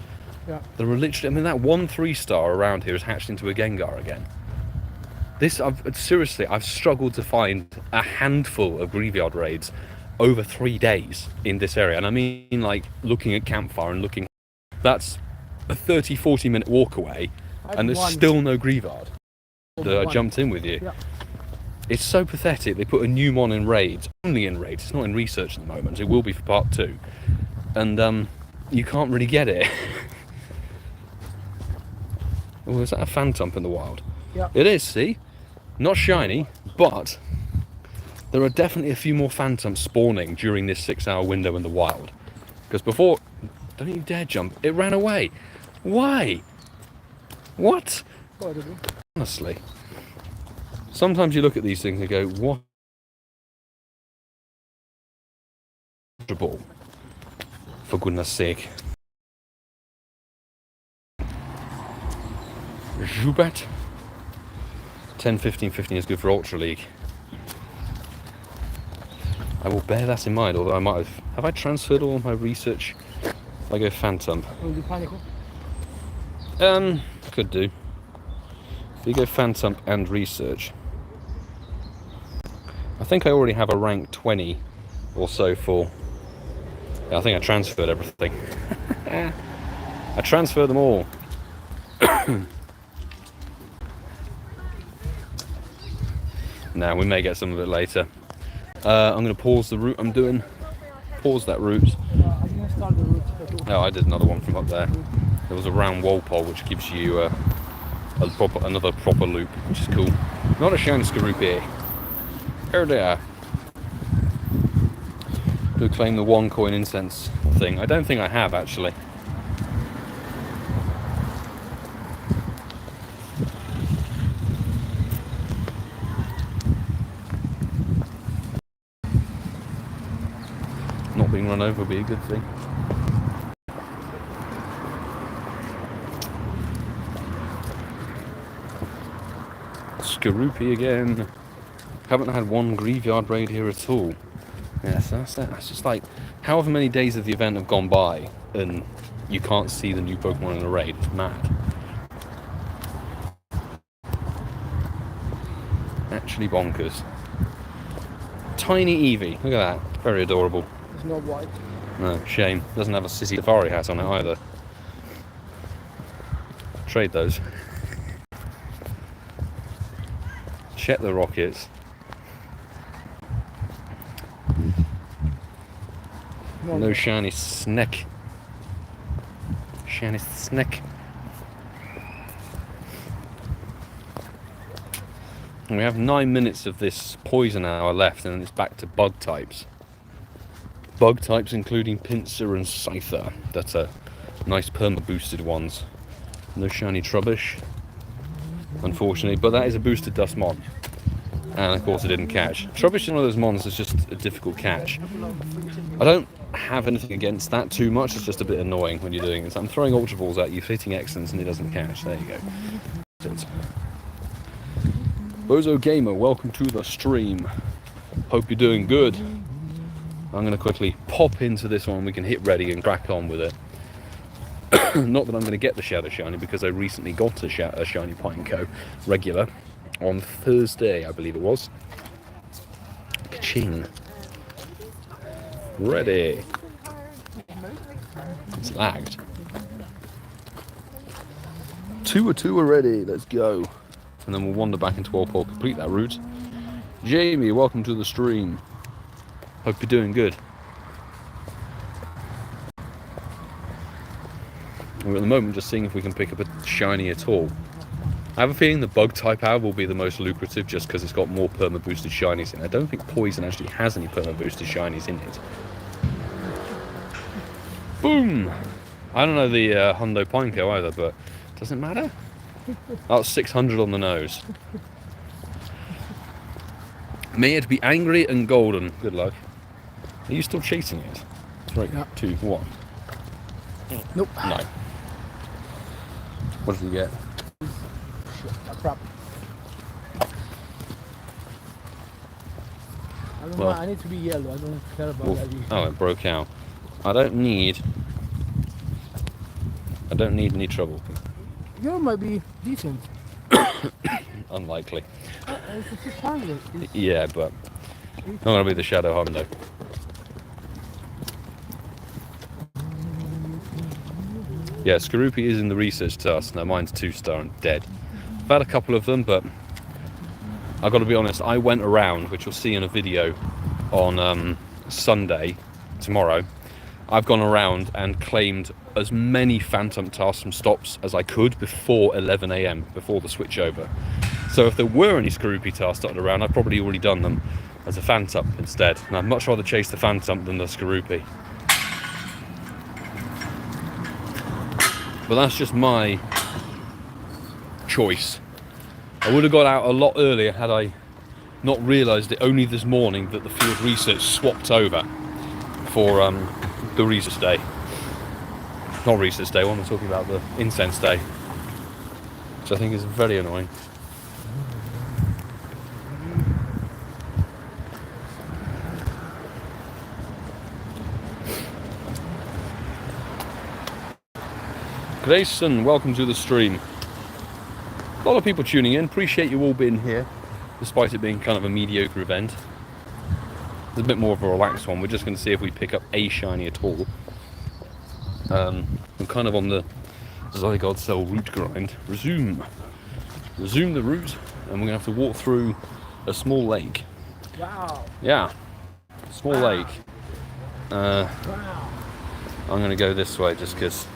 there are literally, I mean, that 1 3-star around here is hatched into a Gengar again. This, seriously, I've struggled to find a handful of Graveyard raids over 3 days in this area. And I mean, like, looking at Campfire and looking, that's a 30-40 minute walk away, and there's still no Graveyard that I jumped in with you. Yeah. It's so pathetic. They put a new mon in raids, only in raids. It's not in research at the moment. It will be for part 2. And you can't really get it. Oh, is that a Phantump in the wild? Yeah. It is, see? Not shiny, but there are definitely a few more Phantumps spawning during this 6-hour window in the wild. Because before, don't you dare jump, it ran away. Why? What? Honestly. Sometimes you look at these things and go, what? For goodness sake. Zubat. 10, 15, 15 is good for Ultra League. I will bear that in mind, although I might have I transferred all my research? I go Phantom. Could do. If you go Phantom and research. I think I already have a rank 20 or so for... Yeah, I think I transferred everything. I transferred them all. Now, we may get some of it later. I'm going to pause the route I'm doing. Pause that route. Oh, I did another one from up there. There was a round Walpole which gives you another proper loop, which is cool. Not a shiny Skorupi. Here they are. To claim the 1 coin incense thing. I don't think I have, actually. Not being run over would be a good thing. Skorupi again. Haven't had 1 Graveyard raid here at all. Yeah, so that's just like, however many days of the event have gone by and you can't see the new Pokemon in a raid. It's mad. Actually bonkers. Tiny Eevee, look at that. Very adorable. It's not white. No, shame. Doesn't have a Sissy Safari hat on it either. Trade those. Check the rockets. No shiny Snake. Shiny Snake. And we have 9 minutes of this poison hour left, and then it's back to bug types. Bug types including Pinsir and Scyther. That's a nice perma boosted ones. No shiny Trubbish, unfortunately, but that is a boosted Dustmon. And of course it didn't catch. Trubbish is one of those mons that's just a difficult catch. I don't have anything against that too much, it's just a bit annoying when you're doing this. I'm throwing Ultra Balls at you, hitting Excellence, and it doesn't catch. There you go. Bozo Gamer, welcome to the stream. Hope you're doing good. I'm going to quickly pop into this one, we can hit ready and crack on with it. Not that I'm going to get the Shadow Shiny, because I recently got a Shiny Pineco regular on Thursday, I believe it was. Ka-ching. Ready. It's lagged. 2 or 2 already, let's go. And then we'll wander back into Walpole, complete that route. Jamie, welcome to the stream. Hope you're doing good. We're at the moment just seeing if we can pick up a shiny at all. I have a feeling the bug type out will be the most lucrative just because it's got more perma boosted shinies in it. I don't think Poison actually has any perma boosted shinies in it. Boom! I don't know the Hundo Pineco either, but Doesn't matter. That's 600 on the nose. May it be angry and golden. Good luck. Are you still chasing it? 3, 2, 1. Nope. No. What did you get? A crap. I don't know, I need to be yellow. I don't care about that. Oh, it broke out. I don't need any trouble. Yours might be decent. Unlikely. It's a 600. Yeah, but I'm gonna be the Shadow Hondo. Yeah, Skorupi is in the research task. Now mine's 2-star and dead. I've had a couple of them, but I've got to be honest, I went around, which you'll see in a video on Sunday, tomorrow. I've gone around and claimed as many phantom tasks from stops as I could before 11 AM, before the switch over. So if there were any Skorupi tasks dotted around, I've probably already done them as a phantom instead. And I'd much rather chase the phantom than the Skorupi. But that's just my choice. I would have got out a lot earlier had I not realised it only this morning that the field research swapped over for the research day. Not research day, one I'm talking about, the incense day. Which I think is very annoying. Grayson, welcome to the stream. A lot of people tuning in. Appreciate you all being here, despite it being kind of a mediocre event. It's a bit more of a relaxed one. We're just going to see if we pick up a shiny at all. I'm kind of on the Zygarde Cell route grind. Resume the route, and we're going to have to walk through a small lake. Wow. Yeah, small lake. Wow. I'm going to go this way just because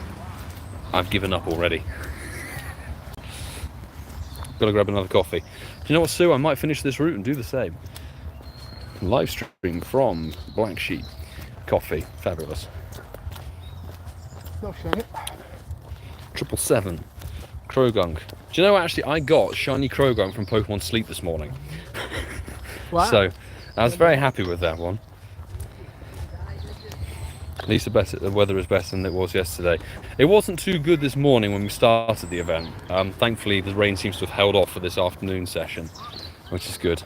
I've given up already. Gotta grab another coffee. Do you know what, Sue? I might finish this route and do the same. Live stream from Black Sheep. Coffee. Fabulous. No shiny. 777. Krogunk. Do you know, actually, I got shiny Krogunk from Pokemon Sleep this morning. Wow. So, I was very happy with that one. At least the weather is better than it was yesterday. It wasn't too good this morning when we started the event. Thankfully, the rain seems to have held off for this afternoon session, which is good.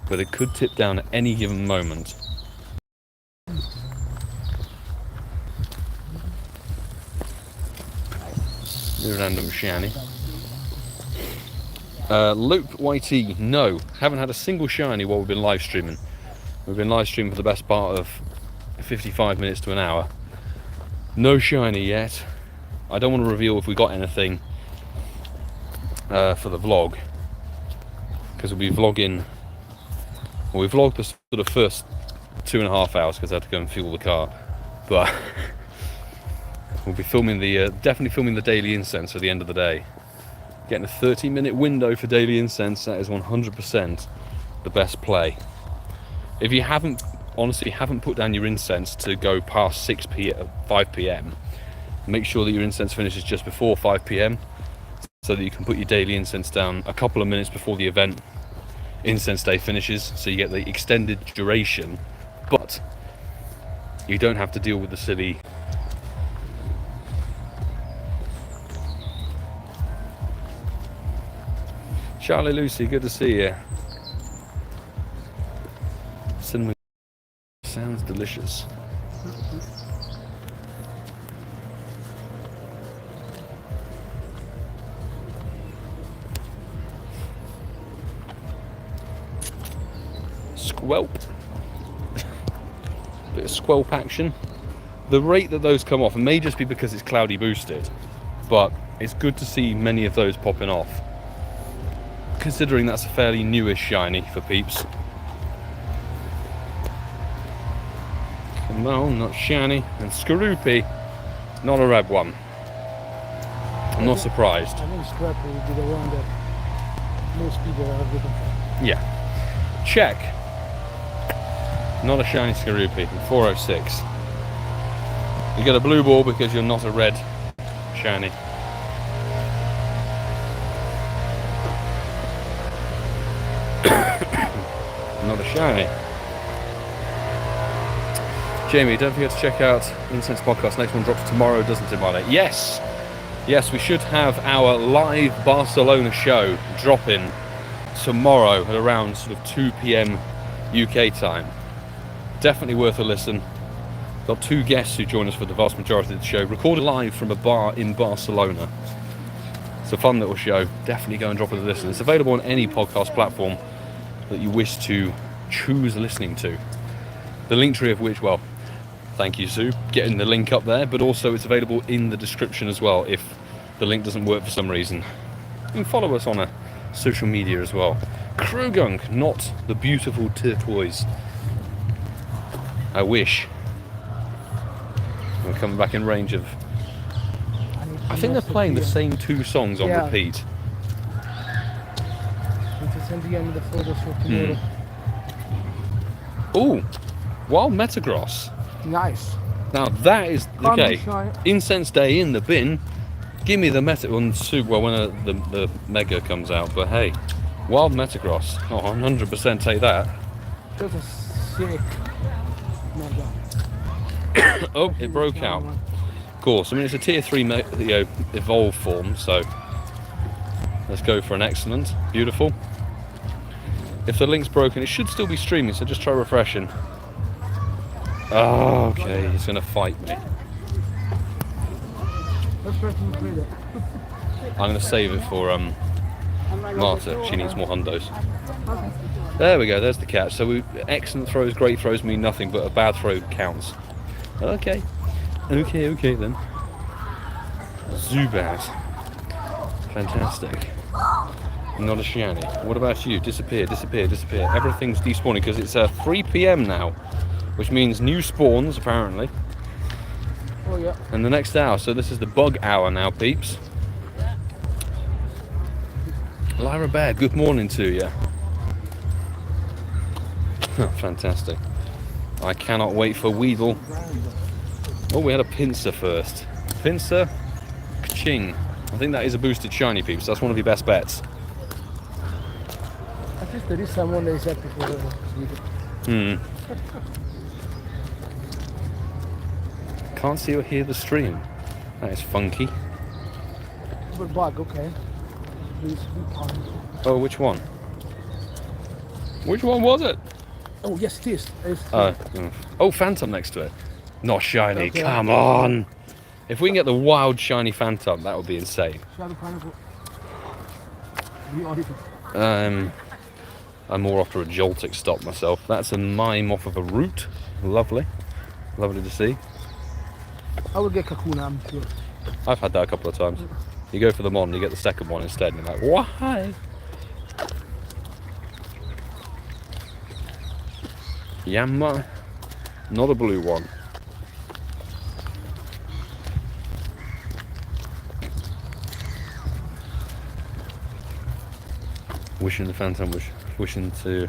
But it could tip down at any given moment. Random shiny. Loop YT, no. Haven't had a single shiny while we've been live streaming. We've been live streaming for the best part of 55 minutes to an hour. No shiny yet. I don't want to reveal if we got anything for the vlog, because we'll be vlogging. Well, we vlogged the sort of first 2.5 hours because I had to go and fuel the car, but we'll be filming definitely filming the daily incense at the end of the day. Getting a 30-minute window for daily incense, that is 100% the best play. If you haven't, honestly, haven't put down your incense to go past 5 p.m, make sure that your incense finishes just before 5 p.m, so that you can put your daily incense down a couple of minutes before the event incense day finishes, so you get the extended duration, but you don't have to deal with the silly Charlie Lucy, good to see you. Cinnamon sounds delicious. Squelp. Bit of squelp action. The rate that those come off, it may just be because it's cloudy boosted, but it's good to see many of those popping off, considering that's a fairly newish shiny for peeps. No, not shiny. And Skorupi, not a red one. I'm not surprised. I think Scrap will be the one that most people are looking for. Yeah. Check. Not a shiny Skorupi. 406. You get a blue ball because you're not a red shiny. Not a shiny. Jamie, don't forget to check out Incense Podcast. Next one drops tomorrow, doesn't it, Marley? Yes! Yes, we should have our live Barcelona show dropping tomorrow at around sort of 2 PM UK time. Definitely worth a listen. Got 2 guests who join us for the vast majority of the show, recorded live from a bar in Barcelona. It's a fun little show. Definitely go and drop it a listen. It's available on any podcast platform that you wish to choose listening to. The link tree of which, well, thank you, Sue, getting the link up there, but also it's available in the description as well if the link doesn't work for some reason. You can follow us on a social media as well. Krugunk, not the beautiful turquoise. I wish. We're coming back in range of... I think they're playing the same 2 songs on repeat. To send you the photos for tomorrow. Ooh, wild Metagross. Nice. Now that is okay. Incense Day in the bin. Give me the when the Mega comes out. But hey, wild Metagross. Oh, 100% take that. Just a sick Mega. Oh, it broke out. Of course. I mean, it's a tier 3 evolve form. So let's go for an excellent. Beautiful. If the link's broken, it should still be streaming. So just try refreshing. Oh, okay, he's gonna fight me. I'm gonna save it for Martyn. She needs more hundos. There we go. There's the catch. So excellent throws, great throws mean nothing, but a bad throw counts. Okay, okay then. Zubat. Fantastic. Not a shiny. What about you? Disappear, disappear, disappear. Everything's despawning because it's 3 PM now. Which means new spawns, apparently. Oh, yeah. And the next hour, so this is the bug hour now, peeps. Lyra Bear, good morning to you. Fantastic. I cannot wait for Weedle. Oh, we had a Pinsir first. Pinsir, Kaching. I think that is a boosted shiny, peeps. That's one of your best bets. At least there is someone that is happy for Weedle. Can't see or hear the stream. That is funky. But bug, okay. Oh, which one? Which one was it? Oh, yes, it is. Oh, Phantom next to it. Not shiny. Okay. Come on. If we can get the wild shiny Phantom, that would be insane. I'm more after a Joltik stop myself. That's a mime off of a root. Lovely. Lovely to see. I will get Kakuna, I'm sure. I've had that a couple of times. You go for the mon, you get the second one instead, and you're like, why? Yamma, not a blue one. Wishing the Phantom was wishing to.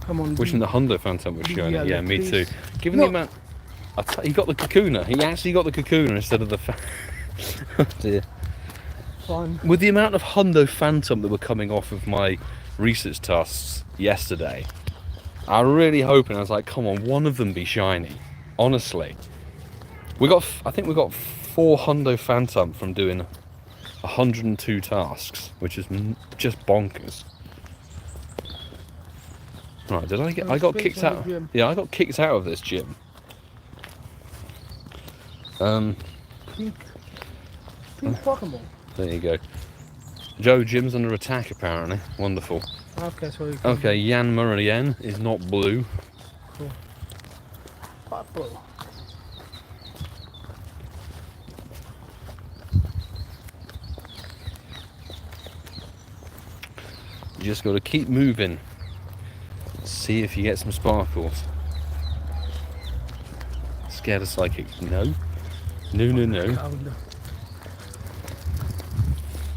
Come on. Wishing the Hundo Phantom was shiny. Yeah, me please. too. Given the amount. He got the Kakuna. He actually got the Kakuna instead of the. Oh dear. Fine. With the amount of Hundo Phantom that were coming off of my research tasks yesterday, I really hoping I was like, come on, one of them be shiny. Honestly, I think we got 4 Hundo Phantom from doing 102 tasks, which is just bonkers. Right, did I get? I got kicked out. Yeah, I got kicked out of this gym. Pink Pokemon. There you go. Joe, gym's under attack apparently. Wonderful. Okay, so you Okay, Yan Murien is not blue. Cool. Purple. You just got to keep moving. See if you get some sparkles. Scared of psychics? No. No.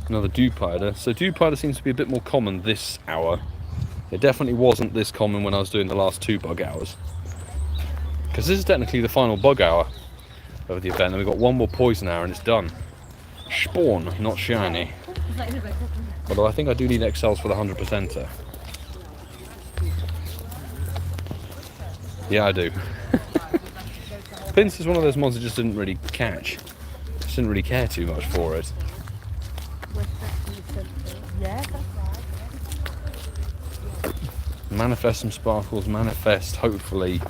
Another Dewpider. So Dewpider seems to be a bit more common this hour. It definitely wasn't this common when I was doing the last 2 bug hours. Because this is technically the final bug hour. of the event. Then we've got one more poison hour and it's done. Spawn, not shiny. Although I think I do need XLs for the 100%er. Yeah, I do. Pince is one of those mods that just didn't really catch. Just didn't really care too much for it. Manifest some sparkles, manifest hopefully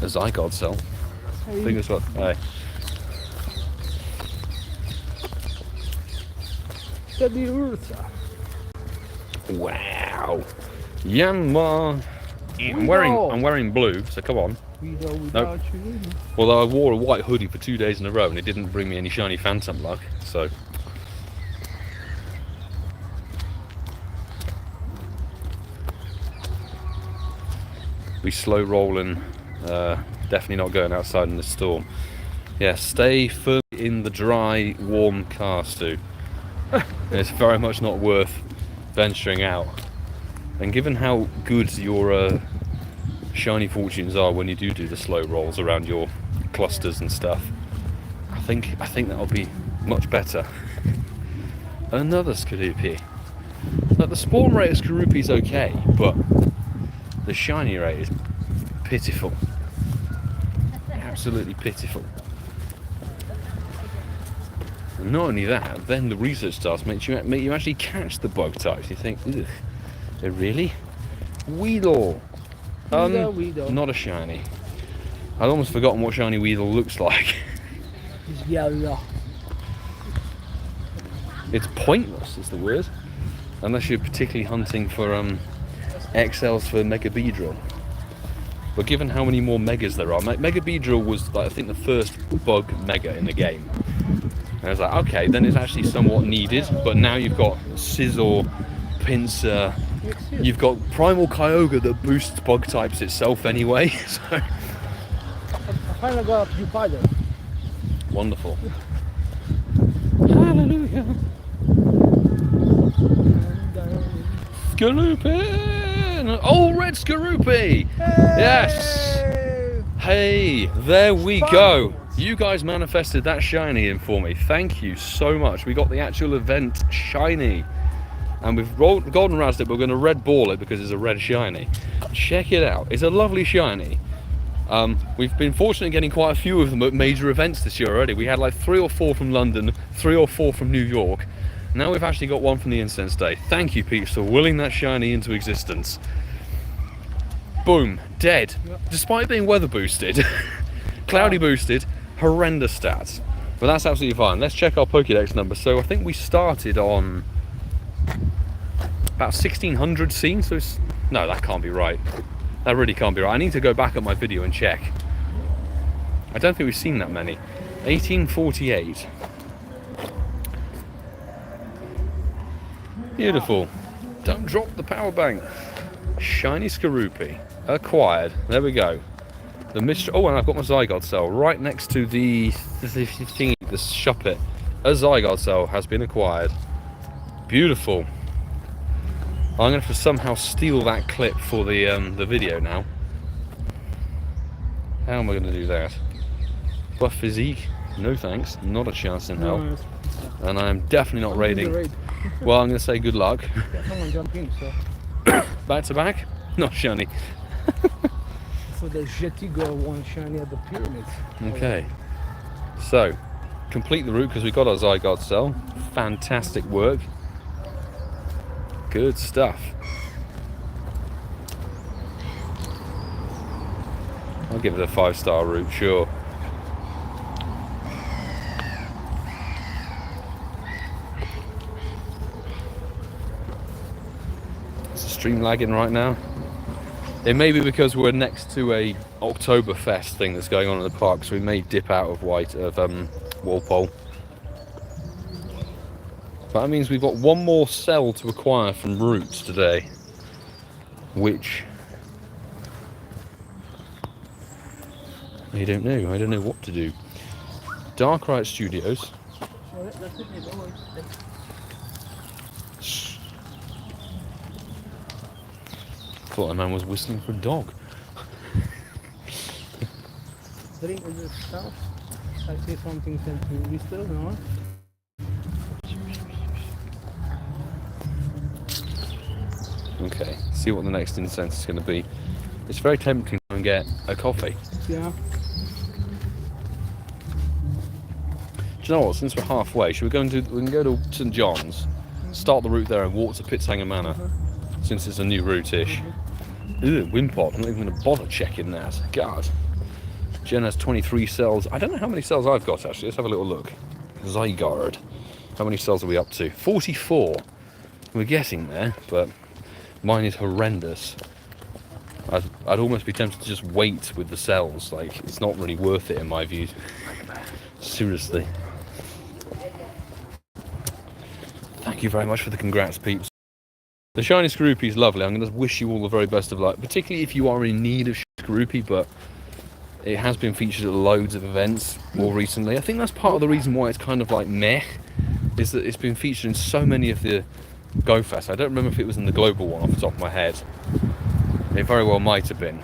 a Zygarde cell. Fingers crossed. Hey. Wow. Yamma. I'm wearing blue, so come on. Nope. Although I wore a white hoodie for 2 days in a row and it didn't bring me any shiny phantom luck, so. We slow rolling, definitely not going outside in the storm. Yeah, stay firm in the dry, warm car, Stu. It's very much not worth venturing out. And given how good your shiny fortunes are when you do the slow rolls around your clusters and stuff, I think that'll be much better. Another Skorupi. Like, the spawn rate of Skorupi is okay, but the shiny rate is pitiful. Absolutely pitiful. And not only that, then the research starts make you actually catch the bug types. You think, ugh, really? Weedle. Weedle. Not a shiny. I'd almost forgotten what shiny Weedle looks like. It's yellow. It's pointless, is the word. Unless you're particularly hunting for XLs for Mega Beedrill. But given how many more Megas there are, Mega Beedrill was, like, I think, the first bug Mega in the game. And I was like, okay, then it's actually somewhat needed. But now you've got Scizor, Pinsir, you've got Primal Kyogre that boosts bug types itself anyway. So. I finally got a few pilot. Wonderful. Hallelujah. Skorupi! Oh, red Skorupi! Hey! Yes! Hey, there we go. You guys manifested that shiny in for me. Thank you so much. We got the actual event shiny. And we've golden razzed it, but we're going to red ball it because it's a red shiny. Check it out. It's a lovely shiny. We've been fortunate in getting quite a few of them at major events this year already. We had like 3 or 4 from London, 3 or 4 from New York. Now we've actually got one from the Incense Day. Thank you, Pete, for willing that shiny into existence. Boom, dead. Yep. Despite being weather boosted, cloudy boosted, horrendous stats. But that's absolutely fine. Let's check our Pokédex number. So I think we started on about 1600 scenes. So it's, no, that can't be right. That really can't be right. I need to go back at my video and check. I don't think we've seen that many. 1848. Beautiful. Don't drop the power bank. Shiny Skorupi. Acquired. There we go. The mystery. Oh, and I've got my Zygarde cell right next to the thingy, the Shuppet. A Zygarde cell has been acquired. Beautiful. I'm going to have to somehow steal that clip for the video now. How am I going to do that? Buff physique? No thanks. Not a chance in hell. No. And I'm definitely not raiding. Well, I'm going to say good luck. Someone jump in, so. Back to back? Not shiny. For the Jexy go one shiny at the pyramids. Okay. So, complete the route because we got our Zygarde cell. Fantastic work. Good stuff. I'll give it a 5-star route, sure. Is the stream lagging right now? It may be because we're next to a Oktoberfest thing that's going on in the park, so we may dip out of Walpole. But that means we've got one more cell to acquire from routes today, which I don't know. I don't know what to do. Darkright Studios. Thought that man was whistling for a dog. I see something sent to Elmister, no? Okay, see what the next incense is going to be. It's very tempting to go and get a coffee. Yeah. Do you know what? Since we're halfway, should we go and we can go to St John's, start the route there, and walk to Pitshanger Manor, since it's a new route-ish. Ew, Wimpod. I'm not even going to bother checking that. God. Jen has 23 cells. I don't know how many cells I've got actually. Let's have a little look. Zygarde. How many cells are we up to? 44. We're getting there, but mine is horrendous. I'd almost be tempted to just wait with the cells. Like, it's not really worth it in my view. Seriously. Thank you very much for the congrats, peeps. The Shiny Skorupi is lovely. I'm going to wish you all the very best of luck, particularly if you are in need of Skorupi, but it has been featured at loads of events more recently. I think that's part of the reason why it's kind of like meh, is that it's been featured in so many of the GoFest. I don't remember if it was in the global one off the top of my head. It very well might have been.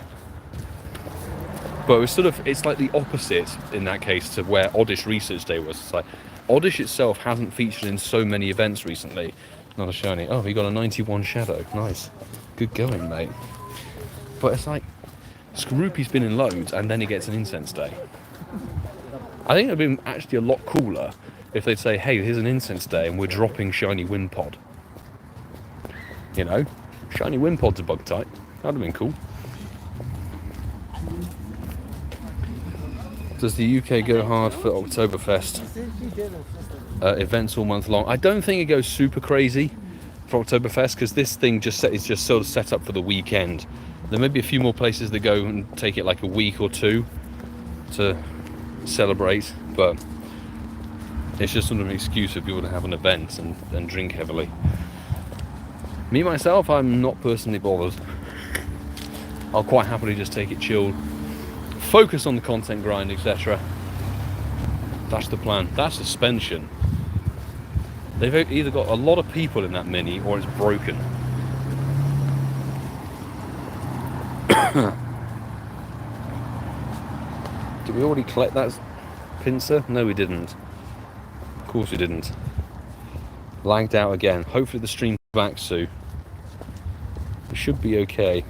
But it was sort of, it's like the opposite in that case to where Oddish Research Day was. It's like, Oddish itself hasn't featured in so many events recently. Not a shiny. Oh, he got a 91 shadow. Nice. Good going, mate. But it's like, Skorupi's been in loads and then he gets an incense day. I think it would have been actually a lot cooler if they'd say, hey, here's an incense day and we're dropping shiny Wimpod. You know, shiny Wimpod's a bug type. That'd have been cool. Does the UK go hard for Oktoberfest? Events all month long. I don't think it goes super crazy for Oktoberfest because this thing is just sort of set up for the weekend. There may be a few more places that go and take it like a week or two to celebrate, but it's just sort of an excuse for people to have an event and drink heavily. Me, myself, I'm not personally bothered. I'll quite happily just take it chilled, focus on the content grind, etc. That's the plan. That suspension. They've either got a lot of people in that mini or it's broken. Did we already collect that pincer? No, we didn't. Of course we didn't. Lagged out again. Hopefully the stream's back soon. We should be okay.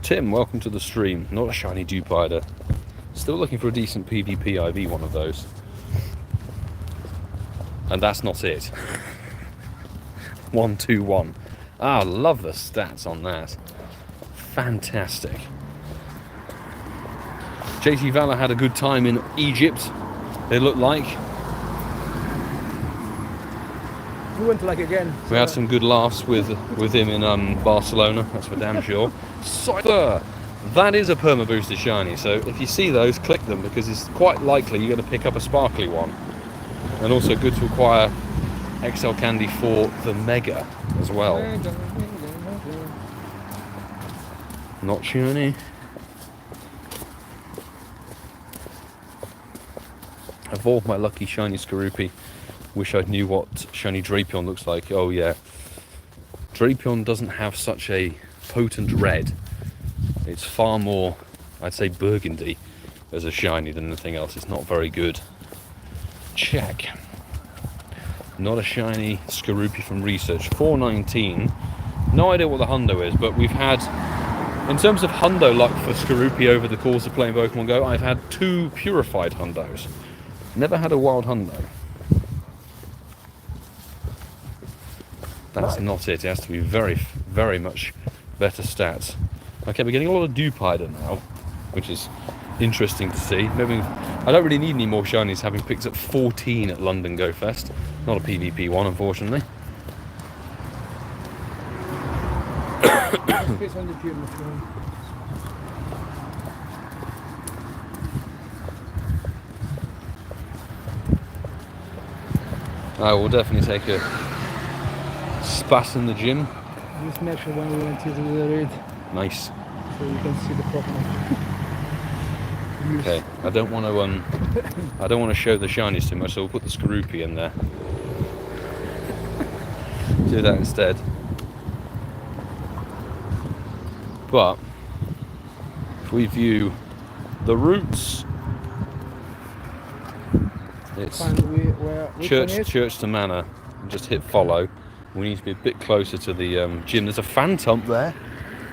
Tim, welcome to the stream. Not a shiny dupider. Still looking for a decent PvP IV one of those. And that's not it. 121. Ah, love the stats on that. Fantastic. JT Valor had a good time in Egypt, they look like. We went like again. We had some good laughs with him in Barcelona, that's for damn sure. Cypher! That is a perma boosted shiny, so if you see those, click them because it's quite likely you're going to pick up a sparkly one. And also good to acquire XL Candy for the Mega as well. Not shiny. Evolved my lucky shiny Skorupi. Wish I knew what shiny Drapion looks like. Oh yeah. Drapion doesn't have such a potent red. It's far more, I'd say, burgundy as a shiny than anything else. It's not very good. Check. Not a shiny Skorupi from research. 419. No idea what the hundo is, but we've had, in terms of hundo luck for Skorupi over the course of playing Pokemon Go, I've had 2 purified hundos. Never had a wild hundo. That's not it. It has to be very, very much better stats. Okay, we're getting a lot of dupider now, which is interesting to see. Maybe I don't really need any more shinies, having picked up 14 at London Go Fest. Not a PvP one, unfortunately. I will definitely take a spat in the gym. This match when we went to the raid. Nice. So you can see the Pokemon. Okay, I don't want to show the shinies too much, so we'll put the Skorupi in there. Do that instead. But if we view the routes It's Find which one is? church to manor. And just hit follow. We need to be a bit closer to the gym. There's a phantom there.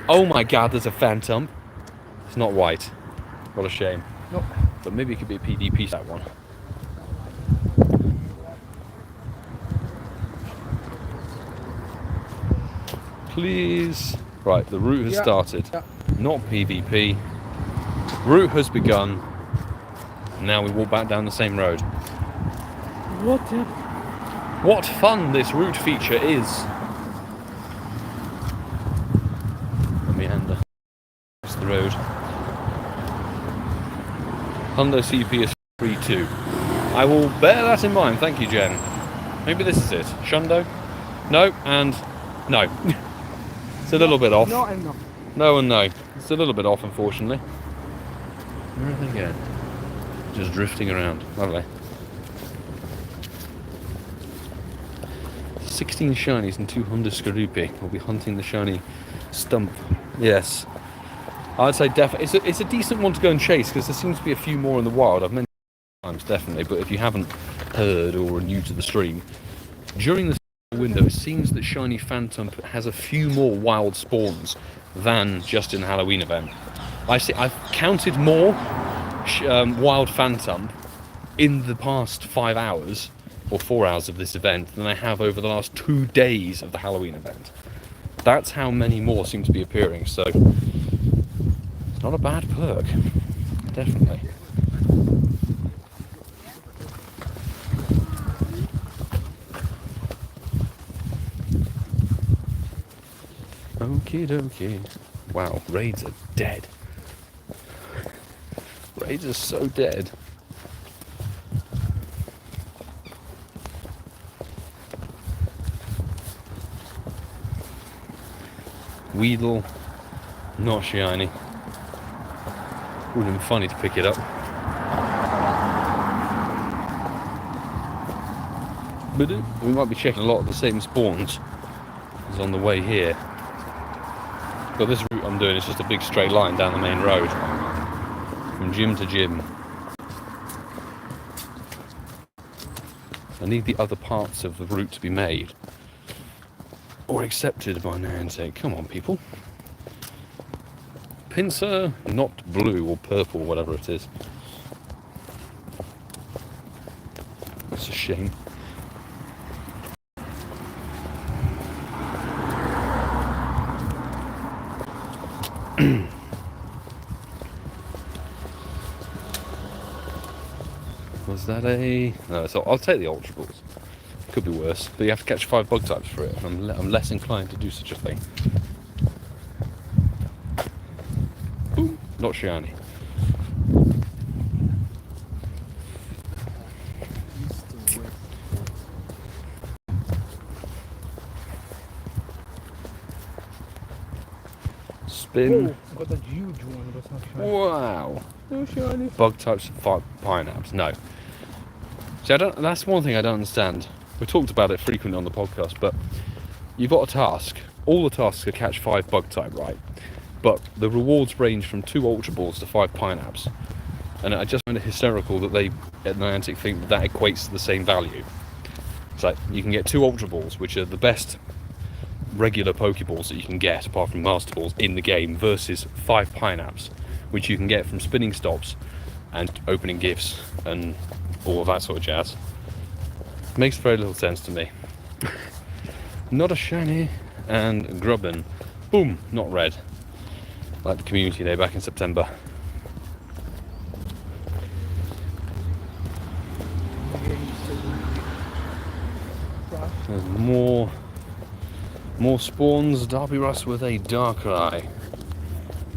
Oh my god, there's a phantom. It's not white. What a shame. Nope. But maybe it could be a PDP, that one. Please. Right, the route has started. Yeah. Not PvP. Route has begun. Now we walk back down the same road. What fun this route feature is. Let me meander across the road. Hundo CP is free too. I will bear that in mind, thank you, Jen. Maybe this is it. Shundo? No, and no. It's a little bit off. No and no. No and no. It's a little bit off, unfortunately. Where are they going? Just drifting around. Lovely. 16 shinies and 200 Skorupi. We'll be hunting the shiny stump. Yes. I'd say definitely. It's a decent one to go and chase because there seems to be a few more in the wild. I've mentioned it times definitely, but if you haven't heard or are new to the stream, during the window it seems that Shiny Phantom has a few more wild spawns than just in the Halloween event. I've counted more wild Phantom in the past 5 hours or 4 hours of this event than I have over the last 2 days of the Halloween event. That's how many more seem to be appearing, so it's not a bad perk, definitely. Okie dokie. Wow, raids are dead. Raids are so dead. Weedle, not shiny. Would have been funny to pick it up. But we might be checking a lot of the same spawns as on the way here. But this route I'm doing is just a big straight line down the main road. From gym to gym. I need the other parts of the route to be made. Or accepted by Niantic. Come on, people. Pincer, not blue or purple, whatever it is. It's a shame. Was that a... No, so I'll take the Ultra Balls. Could be worse, but you have to catch 5 bug types for it. I'm less inclined to do such a thing. Boom, not shiny. Spin. Oh, got a huge one, that's not shiny. Wow. No shiny. Bug types, 5 pineapples. No. See, that's one thing I don't understand. We talked about it frequently on the podcast, but you've got a task. All the tasks are catch 5 bug type, right? But the rewards range from 2 Ultra Balls to 5 pineapples. And I just find it hysterical that they, at Niantic, think that equates to the same value. It's like, you can get 2 Ultra Balls, which are the best regular Pokeballs that you can get, apart from Master Balls, in the game, versus 5 pineapples, which you can get from spinning stops and opening gifts and all of that sort of jazz. Makes very little sense to me. Not a shiny, and Grubbin. Boom, not red. Like the community day back in September. There's more spawns. Darby Russ with a Darkrai.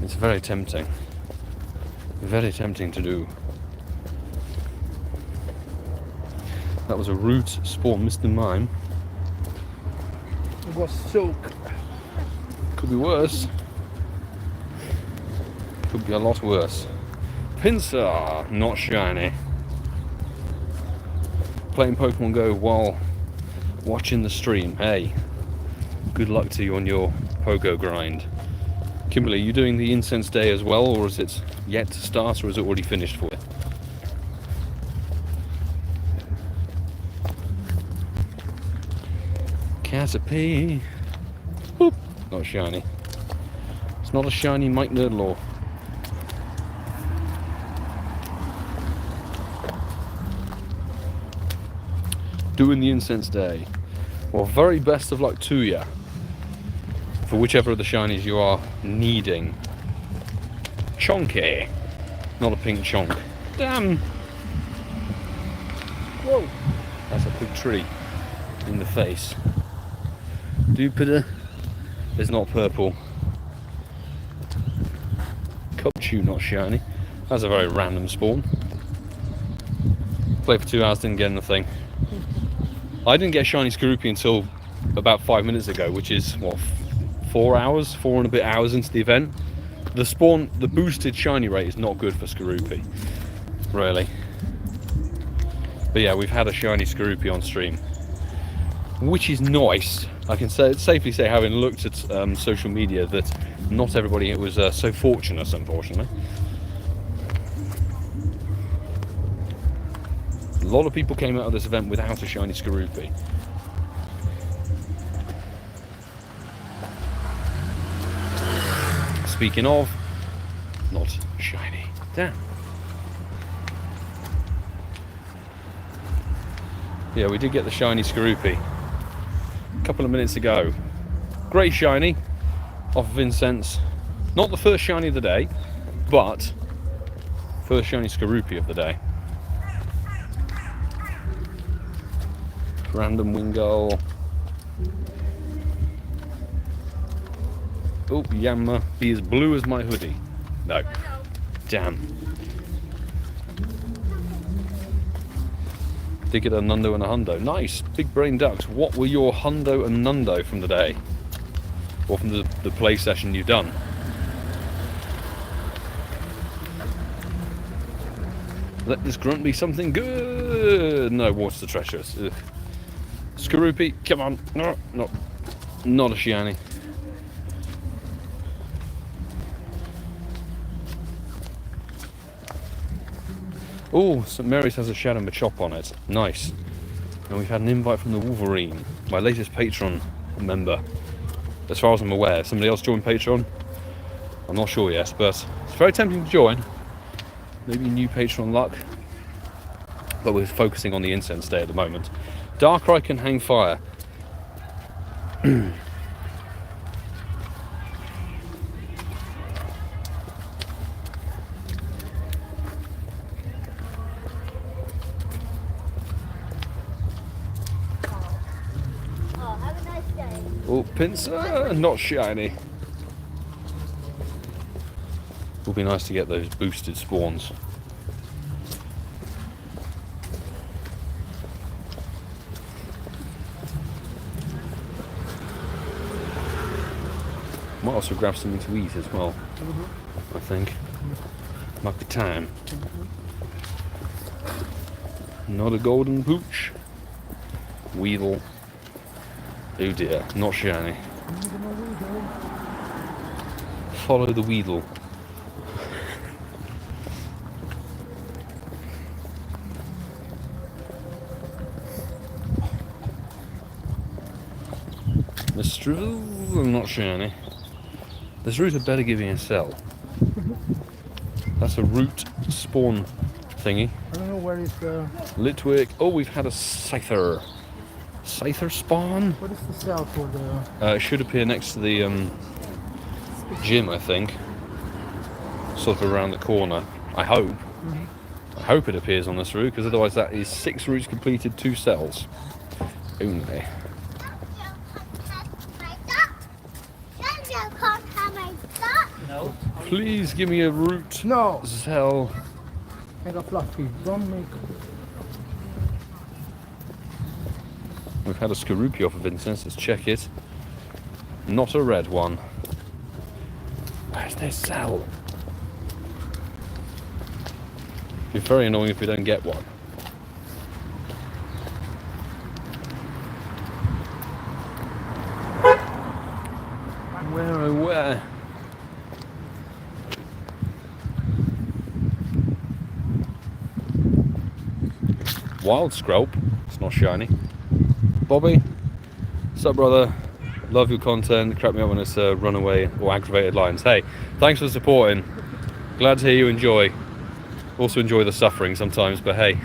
It's very tempting. Very tempting to do. That was a root spawn, Mr. Mime. It was soak. Could be worse. Could be a lot worse. Pinsir, not shiny. Playing Pokemon Go while watching the stream. Hey, good luck to you on your Pogo grind. Kimberly, are you doing the Incense Day as well, or is it yet to start, or is it already finished for you? Caterpie. Boop. Not shiny. It's not a shiny Mike Nerdlaw. Doing the incense day. Well, very best of luck to ya. For whichever of the shinies you are needing. Chonky. Not a pink chonk. Damn. Whoa. That's a big tree in the face. Jupiter is not purple. Cockchew, not shiny. That's a very random spawn. Played for 2 hours, didn't get anything. I didn't get a shiny Skorupi until about 5 minutes ago, which is what, 4 hours, 4 and a bit hours into the event. The spawn, the boosted shiny rate is not good for Skorupi, really. But yeah, we've had a shiny Skorupi on stream, which is nice. I can safely say, having looked at social media, that not everybody was so fortunate, unfortunately. A lot of people came out of this event without a shiny Skorupi. Speaking of, not shiny. Damn. Yeah, we did get the shiny Skorupi a couple of minutes ago. Great shiny off of Incense. Not the first shiny of the day, but first shiny Skorupi of the day. Random Wingull. Oh, Yammer. Be as blue as my hoodie. No. Damn. Did get a Nundo and a Hundo. Nice. Big brain ducks. What were your Hundo and Nundo from the day? Or from the play session you've done? Let this grunt be something good. No, what's the treacherous? Ugh. Skorupi, come on. No, not a shiny. Oh, St. Mary's has a Shadow Machop on it. Nice. And we've had an invite from the Wolverine, my latest Patreon member. As far as I'm aware, somebody else joined Patreon. I'm not sure yet, but it's very tempting to join. Maybe new Patreon luck. But we're focusing on the Incense Day at the moment. Darkrai can hang fire. Oh, Pinsir, not shiny. Would be nice to get those boosted spawns. Might also grab something to eat as well. I think. Might be time. Not a golden pooch. Weedle. Oh dear, not shiny. Follow the Weedle. Mr. Not shiny. This route had better give me a cell. That's a root spawn thingy. I don't know where is the... Litwick. Oh, we've had a Scyther. Scyther spawn? What is the cell for the... It should appear next to the gym, I think. Sort of around the corner. I hope. Mm-hmm. I hope it appears on this route, because otherwise that is 6 routes completed, 2 cells. Only. No. Please give me a root. No! Cell. And a fluffy. Don't make... We've had a Skorupi off of Incense, let's check it. Not a red one. Where's their cell? It'd be very annoying if we don't get one. Where, oh where? Wild Scrope, it's not shiny. Bobby, Sup, brother? Love your content. Crack me up when it's runaway or aggravated lines. Hey, thanks for supporting. Glad to hear you enjoy. Also enjoy the suffering sometimes, but hey,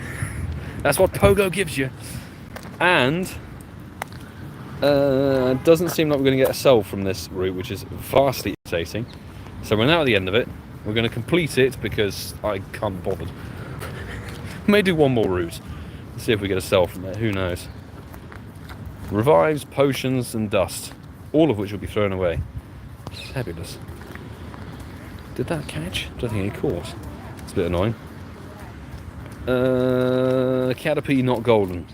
that's what Pogo gives you. And it doesn't seem like we're going to get a sell from this route, which is vastly irritating. So we're now at the end of it. We're going to complete it because I can't be bothered. May do one more route. See if we get a sell from it. Who knows? Revives, potions, and dust, all of which will be thrown away. Fabulous. Did that catch? I don't think it caught. It's a bit annoying. Caterpie not golden.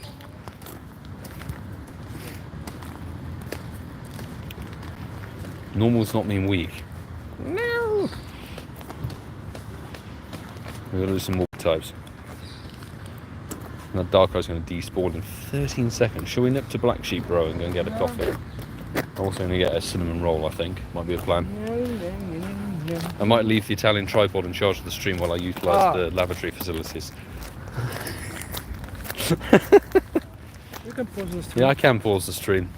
Normal's not mean weak. No. We're gonna do some more types. And that Darkrai's going to despawn in 13 seconds. Shall we nip to Black Sheep Row and go and get a coffee? I'm also going to get a cinnamon roll, I think. Might be a plan. I might leave the Italian tripod in charge of the stream while I utilise the lavatory facilities. You can pause the stream. Yeah, I can pause the stream.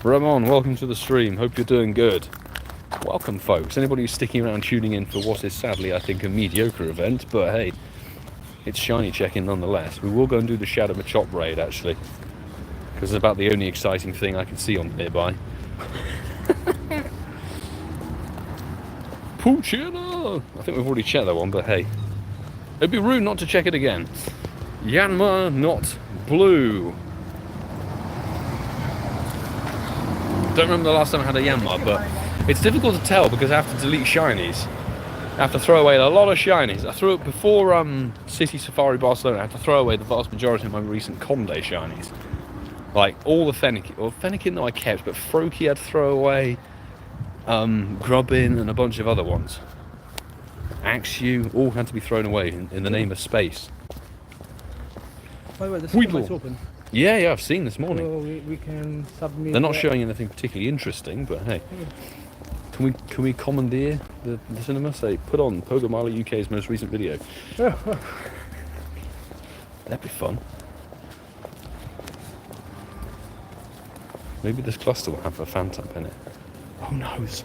Ramon, welcome to the stream. Hope you're doing good. Welcome, folks. Anybody who's sticking around tuning in for what is sadly, I think, a mediocre event, but hey, it's shiny checking nonetheless. We will go and do the Shadow Machop raid, actually, because it's about the only exciting thing I can see on nearby. Poochina! I think we've already checked that one, but hey, it'd be rude not to check it again. Yanma not blue. Don't remember the last time I had a Yanma, but it's difficult to tell because I have to delete shinies. I have to throw away a lot of shinies. I threw it before City Safari Barcelona. I had to throw away the vast majority of my recent Conde shinies. Like all the Fennekin. Well, Fennekin though I kept, but Froakie I had to throw away. Grubbin and a bunch of other ones. Axew all had to be thrown away in the name of space. By the way, the system is open. Yeah, I've seen this morning. So we can submit. They're not showing anything particularly interesting, but hey. Can we commandeer the cinema? Say, put on Pogo Mali UK's most recent video. That'd be fun. Maybe this cluster will have a phantom in it. Who knows?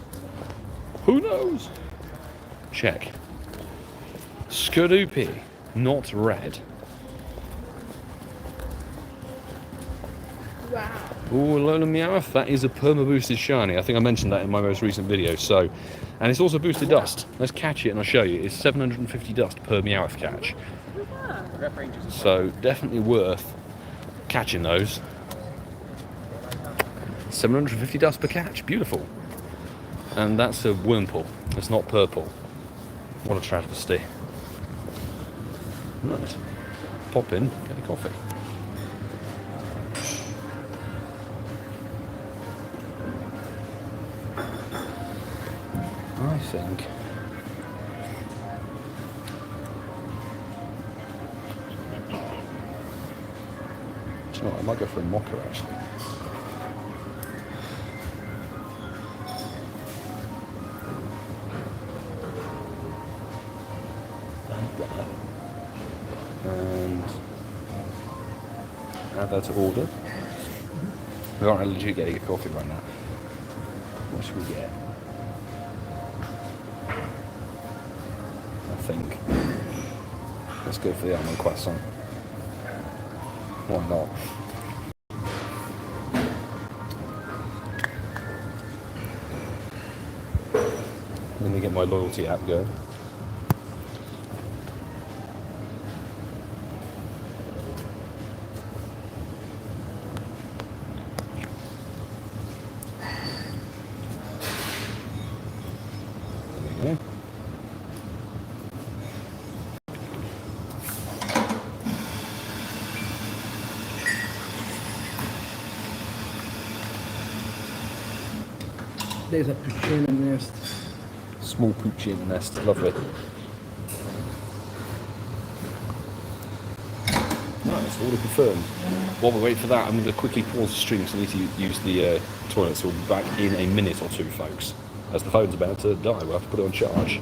Who knows? Check. Skorupi, not red. Wow. Ooh, Lola Meowth, that is a perma boosted shiny. I think I mentioned that in my most recent video. So, and it's also boosted dust. Let's catch it and I'll show you. It's 750 dust per Meowth catch. So definitely worth catching those. 750 dust per catch, beautiful. And that's a Wurmple. It's not purple. What a travesty. Right, pop in, get a coffee. I think do you know what, I might go for a mocha actually. And add that to order. We aren't legit getting a coffee right now. What should we get? I think. Let's go for the almond croissant. Why not? Let me get my loyalty app going. There we go. There's a Puchina nest. Small Puchina nest, lovely. Nice, order confirmed. While we wait for that, I'm going to quickly pause the stream because I need to use the toilet, so we'll be back in a minute or two, folks. As the phone's about to die, we'll have to put it on charge.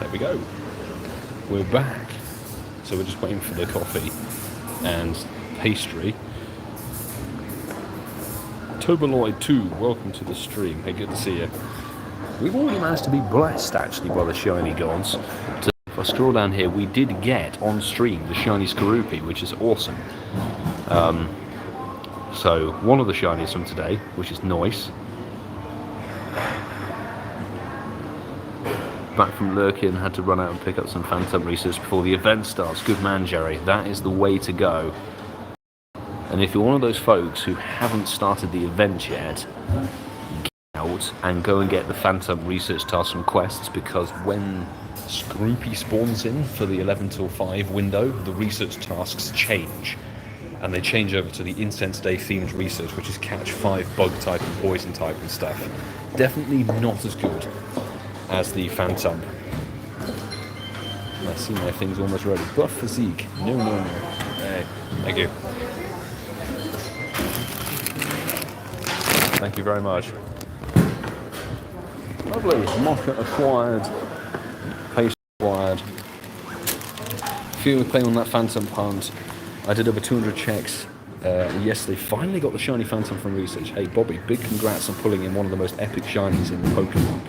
There we go. We're back. So we're just waiting for the coffee and pastry. Toberloid2, welcome to the stream. Hey, good to see you. We've already managed to be blessed, actually, by the shiny gods. So if I scroll down here, we did get on stream the shiny Skorupi, which is awesome. So one of the shinies from today, which is nice. Back from Lurkin, had to run out and pick up some Phantom research before the event starts. Good man, Jerry. That is the way to go. And if you're one of those folks who haven't started the event yet, get out and go and get the Phantom research tasks and quests, because when Skorupi spawns in for the 11 till 5 window, the research tasks change. And they change over to the Incense Day themed research, which is catch 5 bug type and poison type and stuff. Definitely not as good as the Phantom. I see my thing's almost ready. Buff physique. No. Hey, thank you. Thank you very much. Lovely. Mocha acquired. Paste acquired. Few playing on that Phantom punt. I did over 200 checks yesterday. Finally got the shiny Phantom from research. Hey Bobby, big congrats on pulling in one of the most epic shinies in Pokemon.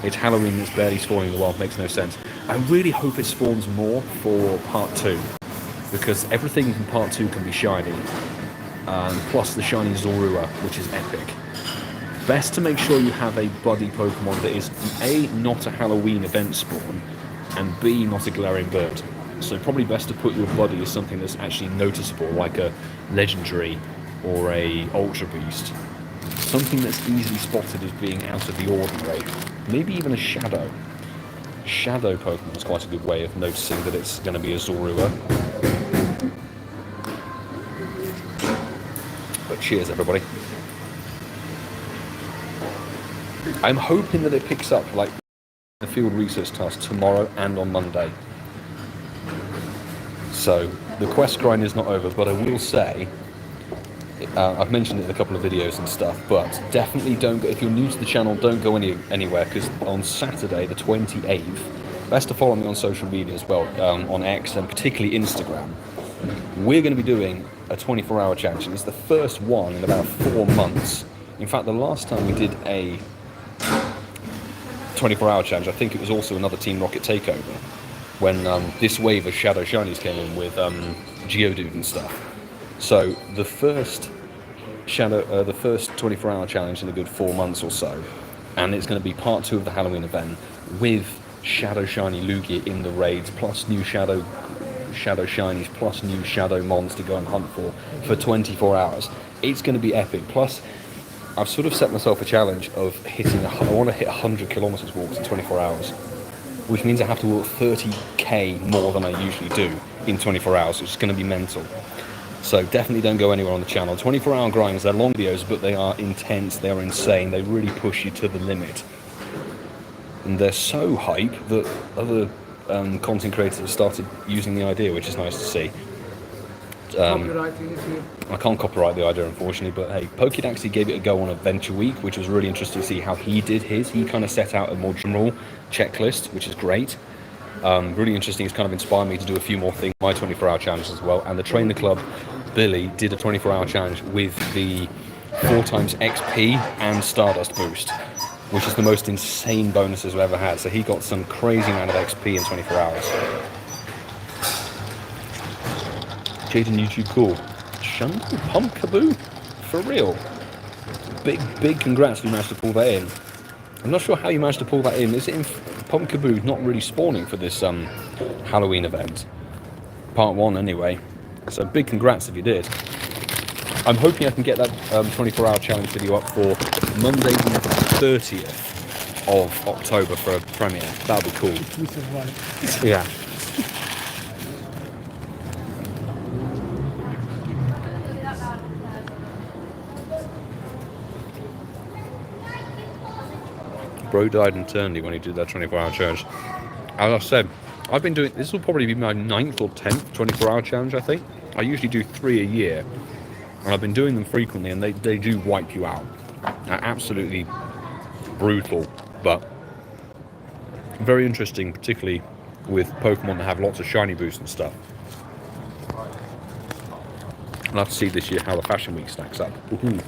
It's Halloween that's barely spawning in the wild, makes no sense. I really hope it spawns more for part 2, because everything in part 2 can be shiny. Plus the shiny Zorua, which is epic. Best to make sure you have a buddy Pokemon that is A, not a Halloween event spawn, and B, not a Galarian bird. So probably best to put your buddy as something that's actually noticeable, like a legendary or a Ultra Beast. Something that's easily spotted as being out of the ordinary. Maybe even a Shadow. Shadow Pokemon is quite a good way of noticing that it's going to be a Zorua. But cheers, everybody. I'm hoping that it picks up like the field research task tomorrow and on Monday. So the quest grind is not over, but I will say, I've mentioned it in a couple of videos and stuff, but definitely don't go, if you're new to the channel, don't go anywhere, because on Saturday the 28th, best to follow me on social media as well, on X and particularly Instagram, we're going to be doing a 24-hour challenge, and it's the first one in about 4 months. In fact, the last time we did a 24-hour challenge, I think it was also another Team Rocket takeover, when this wave of Shadow Shinies came in with Geodude and stuff. So the first 24-hour challenge in a good 4 months or so, and it's going to be part 2 of the Halloween event with Shadow Shiny Lugia in the raids, plus new Shadow Shinies, plus new Shadow Mons to go and hunt for 24 hours. It's going to be epic. Plus, I've sort of set myself a challenge of hitting. I want to hit 100 kilometers walks in 24 hours. Which means I have to walk 30k more than I usually do in 24 hours, which is going to be mental. So definitely don't go anywhere on the channel. 24-hour grinds, they're long videos, but they are intense, they are insane, they really push you to the limit. And they're so hype that other content creators have started using the idea, which is nice to see. I can't copyright the idea, unfortunately, but hey, Pokédex actually gave it a go on Adventure Week, which was really interesting to see how he did his. He kind of set out a more general checklist, which is great. Really interesting. It's kind of inspired me to do a few more things, my 24-hour challenges as well. And the Trainer Club, Billy, did a 24-hour challenge with the 4x XP and Stardust boost, which is the most insane bonuses we've ever had. So he got some crazy amount of XP in 24 hours. Jaden YouTube cool. Shundle Pump Kaboo? For real? Big congrats if you managed to pull that in. I'm not sure how you managed to pull that in. Is it in Pump Kaboo not really spawning for this Halloween event? Part 1 anyway. So big congrats if you did. I'm hoping I can get that 24-hour challenge video up for Monday the 30th of October for a premiere. That'll be cool. Yeah. Bro died internally when he did that 24-hour challenge. As I said, I've been doing, this will probably be my 9th or 10th 24-hour challenge, I think. I usually do 3 a year, and I've been doing them frequently, and they do wipe you out. They're absolutely brutal, but Very interesting, particularly with Pokemon that have lots of shiny boosts and stuff. I'll have to see this year how the Fashion Week stacks up. Woohoo.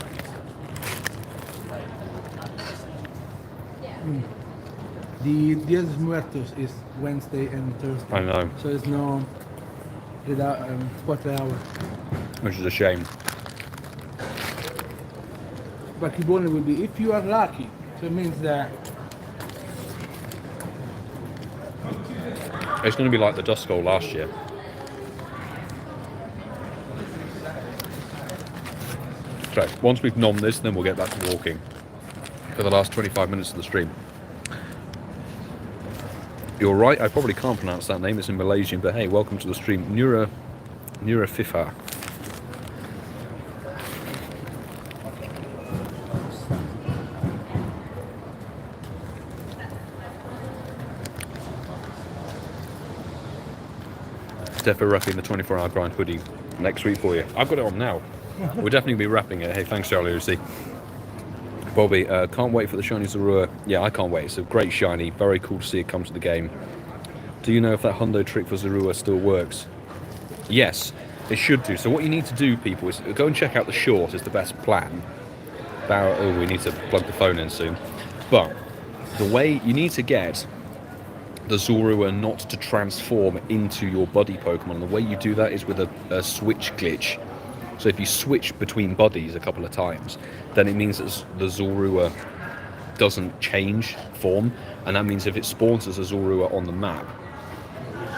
The Dia de Muertos is Wednesday and Thursday. I know, So it's no quarter hour. which is a shame. But Kibone will be if you are lucky. So it means that It's going to be like the Dust Skull last year. So, once we've nommed this, then we'll get back to walking for the last 25 minutes of the stream. You're right, I probably can't pronounce that name, it's in Malaysian, but hey, welcome to the stream. Nura FIFA. Definitely wrapping the 24-hour grind hoodie next week for you. I've got it on now. We'll definitely be wrapping it. Hey, thanks, Charlie Lucy. Bobby, can't wait for the shiny Zorua. Yeah, I can't wait. It's a great shiny. Very cool to see it come to the game. Do you know if that hundo trick for Zorua still works? Yes, it should do. So what you need to do, people, is go and check out the short. Is the best plan. Oh, we need to plug the phone in soon. But the way you need to get the Zorua not to transform into your buddy Pokemon, and the way you do that is with a switch glitch. So if you switch between buddies a couple of times, then it means that the Zorua doesn't change form, and that means if it spawns as a Zorua on the map,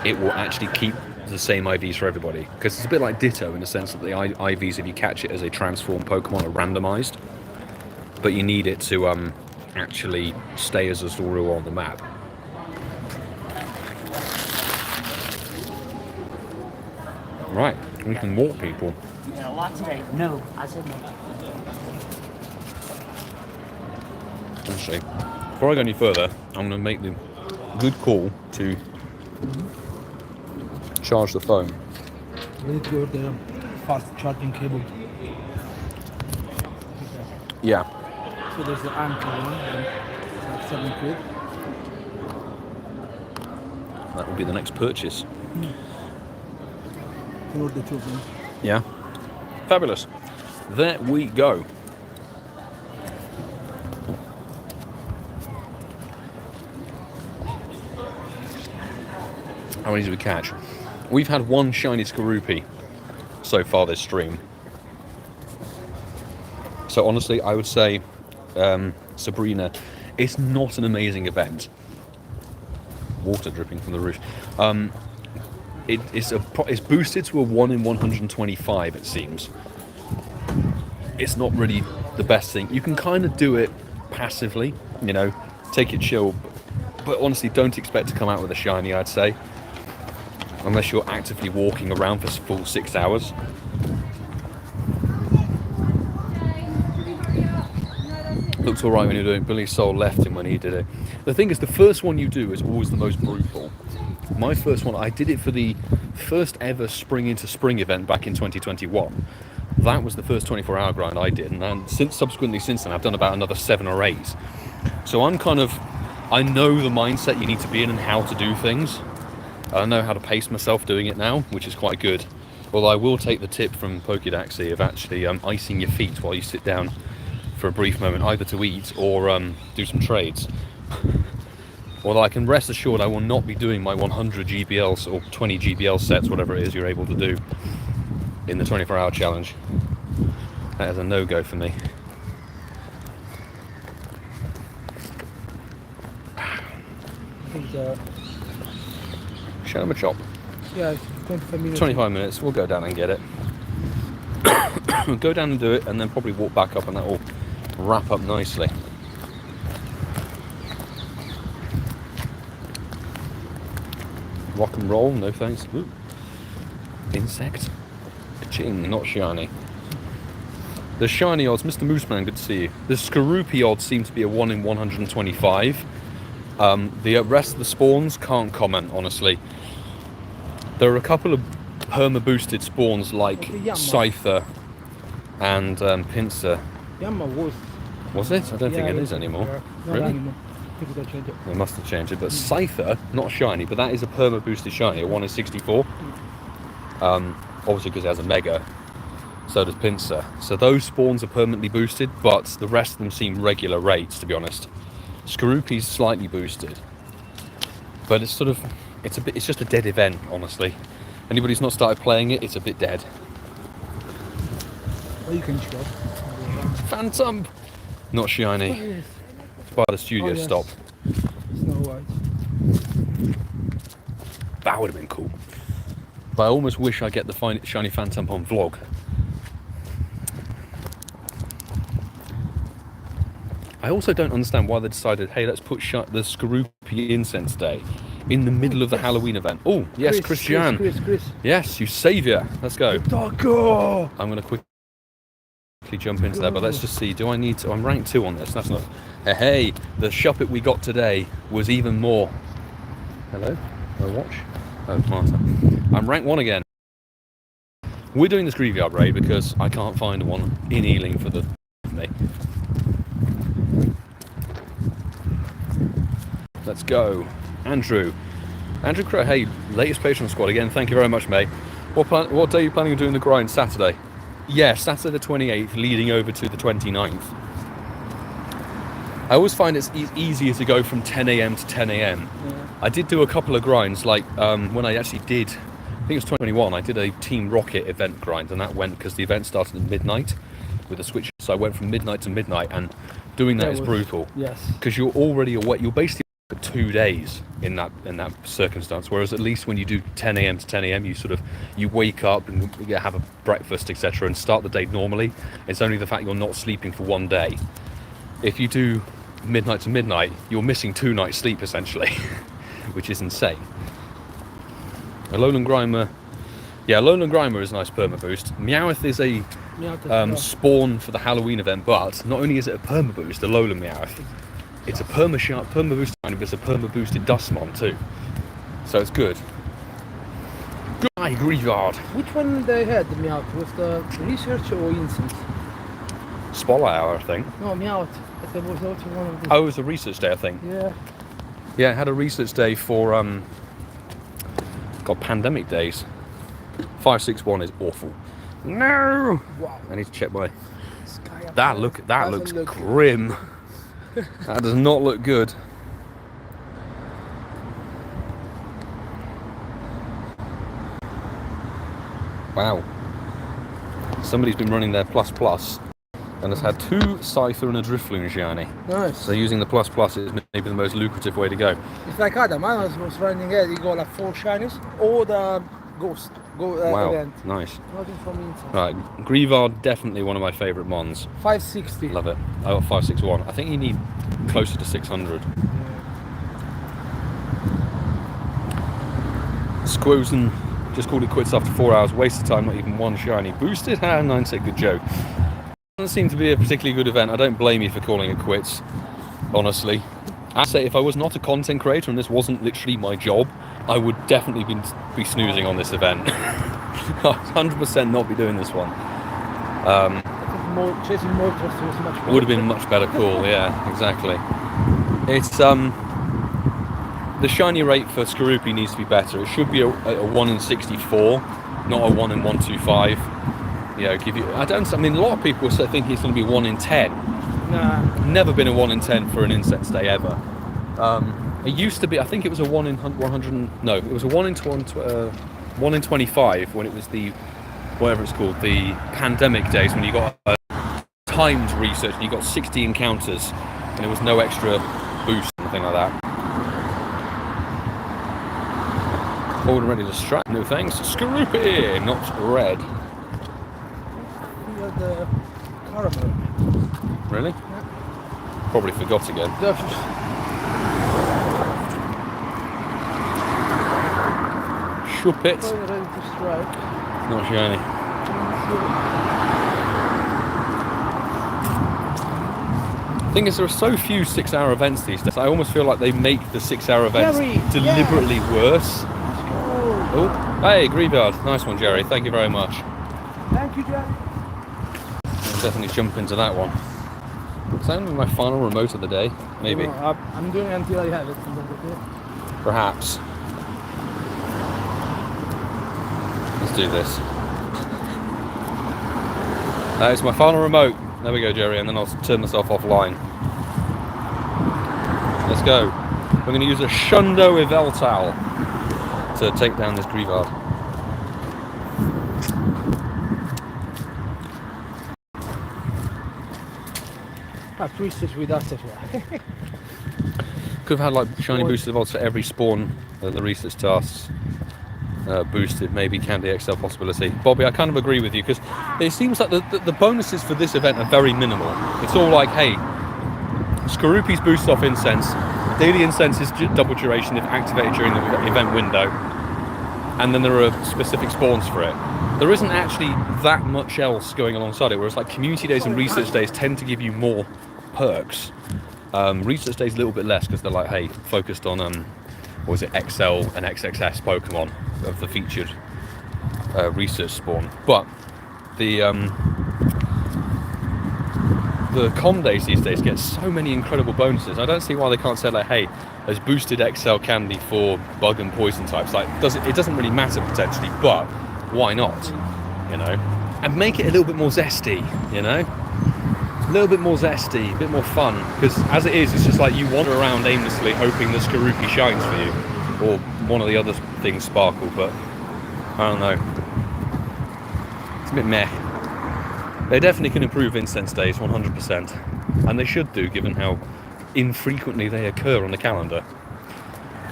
it will actually keep the same IVs for everybody. Because it's a bit like Ditto in the sense that the IVs, if you catch it as a transformed Pokemon, are randomized, but you need it to actually stay as a Zorua on the map. Right, we can walk, people. Yeah, a lot today. No, I said no. Actually, before I go any further, I'm going to make the good call to charge the phone. let's go the fast charging cable. Yeah. So there's the Anchor one, and it's like 7 quid. That will be the next purchase. For the two of them. Yeah. Fabulous. There we go. How many did we catch? We've had one shiny Skorupi so far this stream. So honestly, I would say, Sabrina, it's not an amazing event. Water dripping from the roof. It's boosted to a 1 in 125, it seems. It's not really the best thing. You can kind of do it passively, you know, take it chill, but honestly, don't expect to come out with a shiny, I'd say, unless you're actively walking around for full 6 hours. Looks alright when you're doing it. Billy Soul left him when he did it. The thing is, the first one you do is always the most brutal. My first one, I did it for the first ever Spring into Spring event back in 2021. That was the first 24-hour grind I did, and subsequently since then I've done about another 7 or 8. So I know the mindset you need to be in and how to do things. I know how to pace myself doing it now, which is quite good. Although I will take the tip from Pokedaxi of actually icing your feet while you sit down for a brief moment, either to eat or do some trades. Although I can rest assured I will not be doing my 100 GBLs or 20 GBL sets, whatever it is you're able to do in the 24-hour challenge. That is a no-go for me. Show them a chop. Yeah, it's 25 minutes. 25 minutes, we'll go down and get it. We'll go down and do it, and then probably walk back up, and that will wrap up nicely. Rock and roll, no thanks. Ooh. Insect. Ka-ching, not shiny. The shiny odds, Mr. Mooseman, good to see you. The Skorupi odds seem to be a 1 in 125. The rest of the spawns, can't comment, honestly. There are a couple of perma-boosted spawns like Scyther and Pinsir. Yamma was. Was it? I don't think it is it's anymore. not Really? anymore. think they changed it. They must have changed it. But Scyther, not shiny, but that is a perma boosted shiny, a 1 in 64. Obviously because it has a mega. So does Pinsir. So those spawns are permanently boosted, but the rest of them seem regular rates, to be honest. Skorupi's slightly boosted, but it's sort of, it's just a dead event, honestly. Anybody who's not started playing it, it's a bit dead. Well, you can show. Phantom! Not shiny. Oh, yes. By the studio yes. stop. Snow White. That would have been cool. But I almost wish I get the shiny Phantom on vlog. I also don't understand why they decided, hey, let's put the Skorupi Incense Day in the middle of the Halloween event. Oh, yes, ChrisJahn. Chris. Yes, you saviour. Let's go. Taco! I'm going to quickly jump into that, but let's just see. Do I need to... I'm rank 2 on this. That's not... Hey, the Shuppet we got today was even more... Hello? My watch? Oh, Martyn. I'm rank 1 again. We're doing this Graveyard raid because I can't find one in Ealing for me. Let's go. Andrew Crow, hey, latest patron squad again. Thank you very much, mate. What day are you planning on doing the grind? Saturday? Yeah, Saturday the 28th, leading over to the 29th. I always find it's easier to go from 10 AM to 10 AM. Yeah. I did do a couple of grinds, like when I actually did, I think it was 2021, I did a Team Rocket event grind, and that went because the event started at midnight with a switch. So I went from midnight to midnight, and doing that is brutal. Yes. Because you're already awake. You're basically for 2 days in that circumstance, whereas at least when you do 10 AM to 10 AM, you wake up and you have a breakfast, etc., and start the day normally. It's only the fact you're not sleeping for 1 day. If you do midnight to midnight, you're missing 2 nights sleep essentially, which is insane. Alolan Grimer, yeah, Alolan Grimer is a nice perma boost. Meowth is a spawn for the Halloween event, but not only is it a perma boost, Alolan Meowth, it's a perma boost, but it's a perma boosted Dustmon too. So it's good. Goodbye, Graveyard. Which one they had, the Meowth? Was the Research or Incense? Spotlight Hour, I think. No, Meowth. There was also one of the... Oh, it was a research day, I think. Yeah. Yeah, it had a research day for pandemic days. 561 is awful. No. Wow. I need to check my. That looks grim. That does not look good. Wow. Somebody's been running their plus and has had 2 Scyther and a Drifloon shiny. Nice. So using the plus is maybe the most lucrative way to go. It's like Adam, I was running it, he got like 4 shinies, or the Ghost wow, event. Nice. Nothing from Inside. Right, Greavard, definitely one of my favourite mons. 560. Love it. I got 561. I think you need closer to 600. Squozen just called it quits after 4 hours. Waste of time, not even 1 shiny. Boosted? Ah, 9 said good joke. Doesn't seem to be a particularly good event. I don't blame you for calling it quits, honestly. I'd say if I was not a content creator and this wasn't literally my job, I would definitely be snoozing on this event. 100% not be doing this one. Chasing more was much better. Would have been much better call, yeah, exactly. It's the shiny rate for Skorupi needs to be better. It should be a 1 in 64, not a 1 in 125. You know, I mean, a lot of people think it's going to be 1 in 10. Nah. Never been a 1 in 10 for an Incense Day ever. It used to be, I think it was a 1 in 100, no, it was a 1 in 1 in 25 when it was the, whatever it's called, the pandemic days when you got timed research and you got 60 encounters and there was no extra boost or anything like that. Hold and ready to strike, no thanks. Skorupi, not red. We had the caramel. Really? Yeah. Probably forgot again. Shuppet. Ready to strike. Not shiny. Thing is, there are so few 6-hour events these days. I almost feel like they make the 6-hour events deliberately worse. Oh, hey, Graveyard. Nice one, Jerry. Thank you very much. Thank you, Jerry. I'll definitely jump into that one. Is that gonna be my final remote of the day? Maybe. No, I'm doing it until I have it. Perhaps. Let's do this. It's my final remote. There we go, Jerry, and then I'll turn myself offline. Let's go. We're going to use a Shundo Eveltal to take down this Grievard. I've twisted with that as well. Could have had like shiny boosted evolves for every spawn the research tasks boosted, maybe Candy XL possibility. Bobby, I kind of agree with you because it seems like the bonuses for this event are very minimal. It's all like, hey, Skorupi's boost off Incense, daily Incense is double duration if activated during the event window, and then there are specific spawns for it. There isn't actually that much else going alongside it, whereas like community days and research days tend to give you more perks. Research days a little bit less because they're like, hey, focused on what was it, XL and XXS Pokemon of the featured research spawn. But the com days these days get so many incredible bonuses. I don't see why they can't say like, hey, there's boosted XL candy for bug and poison types. Like, it doesn't really matter potentially, but why not? You know, and make it a little bit more zesty. You know, a little bit more zesty, a bit more fun. Because as it is, it's just like you wander around aimlessly hoping the Skorupi shines for you, or one of the other things sparkle. But I don't know. It's a bit meh. They definitely can improve Incense days, 100%. And they should do, given how infrequently they occur on the calendar.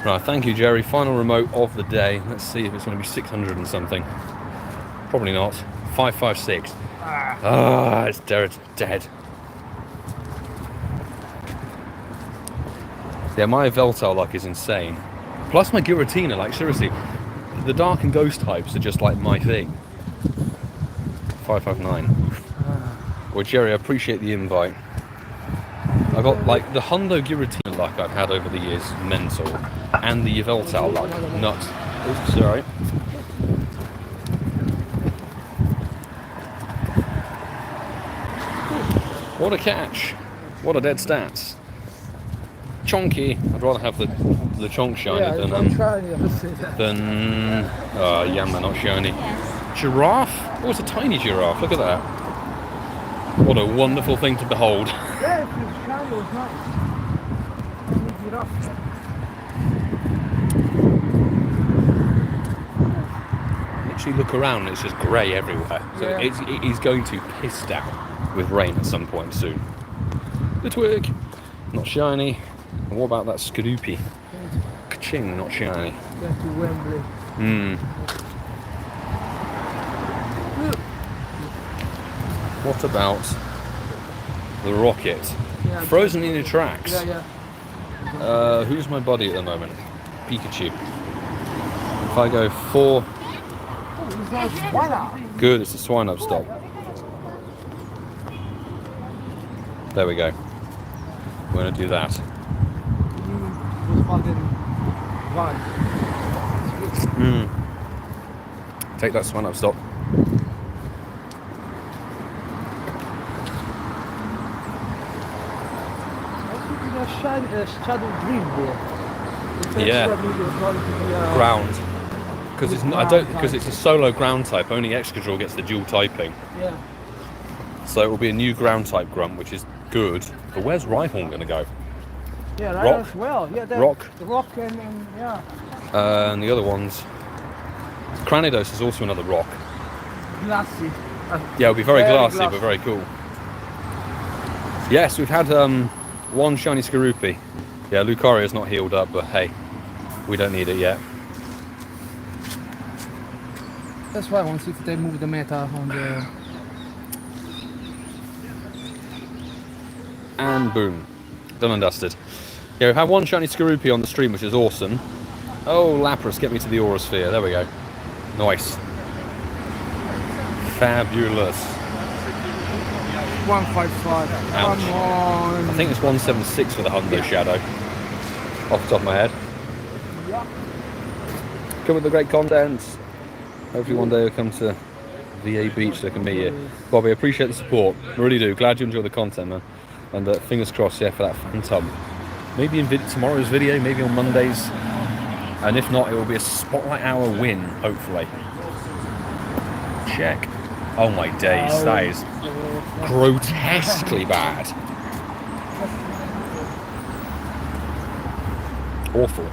Right, thank you, Jerry. Final remote of the day. Let's see if it's going to be 600 and something. Probably not. 556. It's dead. Yeah, my Veltal luck is insane. Plus my Giratina, like seriously, the Dark and Ghost types are just like my thing. 559. Well, Jerry, I appreciate the invite. I got like the Hundo Giratina luck I've had over the years, mental, and the Yveltal luck, nuts. Oops, sorry. What a catch! What a dead stats. Chonky. I'd rather have the Chonk shiny than Yammer not shiny. Giraffe? Oh, it's a tiny giraffe. Look at that. What a wonderful thing to behold. Yeah, it's shiny, it's nice. Literally look around, it's just grey everywhere. So yeah. it is going to piss down with rain at some point soon. The twig, not shiny. And what about that Skorupi? Ka-ching, not shiny. Going to Wembley. What about the rocket? Yeah, Frozen in your tracks. Yeah. Who's my buddy at the moment? Pikachu. If I go 4... Good, it's a swine up stop. There we go. We're going to do that. Take that swine up stop. Shadow Dream there. Yeah. Ground. Because it's because it's a solo ground type. Only Excadrill gets the dual typing. Yeah. So it will be a new ground type grunt, which is good. But where's Rhyhorn going to go? Yeah, Rock. as well. Yeah, Rock. The rock and yeah. And the other ones. Cranidos is also another rock. Glassy. Yeah, it'll be very glassy, but very cool. Yes, we've had one shiny Skorupi. Yeah, Lucaria's not healed up, but hey, we don't need it yet. That's why I want to see if they move the meta on the... And boom. Done and dusted. Yeah, we've had one shiny Skorupi on the stream, which is awesome. Oh, Lapras, get me to the Aura Sphere. There we go. Nice. Fabulous. 155. Ouch. Come on. I think it's 176 for the Hundo Shadow. Off the top of my head. Come with the great content. Hopefully one day we'll come to VA Beach so I can meet you. Bobby, I appreciate the support. I really do. Glad you enjoy the content, man. And fingers crossed, yeah, for that phantom. Maybe in tomorrow's video, maybe on Mondays. And if not, it will be a Spotlight Hour win, hopefully. Check. Oh my days, that is grotesquely bad. Awful.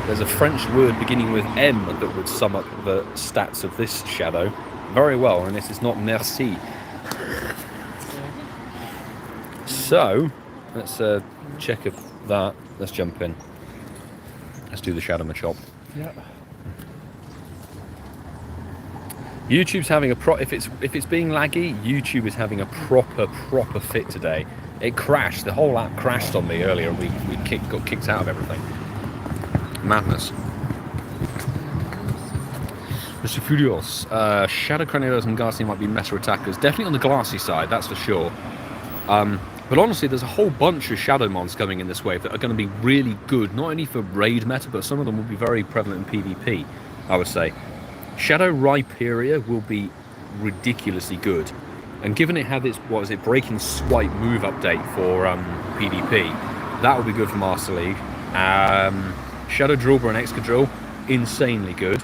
There's a French word beginning with M that would sum up the stats of this shadow very well, and this is not merci. So, let's check if that. Let's jump in. Let's do the Shadow Machop. Yeah. YouTube's having a if it's being laggy, YouTube is having a proper fit today. It crashed. The whole app crashed on me earlier, and we got kicked out of everything. Madness. Mr. Furios, Shadow Cranidos and Ghastly might be meta attackers. Definitely on the glassy side, that's for sure. But honestly, there's a whole bunch of Shadow Mons coming in this wave that are going to be really good, not only for raid meta, but some of them will be very prevalent in PvP, I would say. Shadow Rhyperia will be ridiculously good. And given it had its, Breaking Swipe move update for PvP, that will be good for Master League. Shadow Drillbur and Excadrill, insanely good.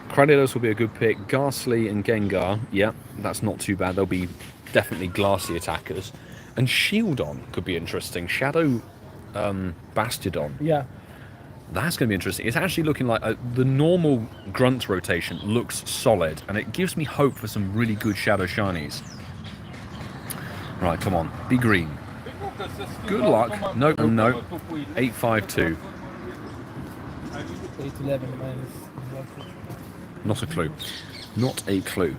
Cranidos will be a good pick. Ghastly and Gengar, yeah, that's not too bad. They'll be definitely glassy attackers. And Shieldon could be interesting. Shadow Bastiodon. Yeah. That's going to be interesting. It's actually looking like the normal Grunt rotation looks solid, and it gives me hope for some really good Shadow Shinies. Right, come on. Be green. Good luck. No, no. 852. 811 minus. Not a clue. Not a clue.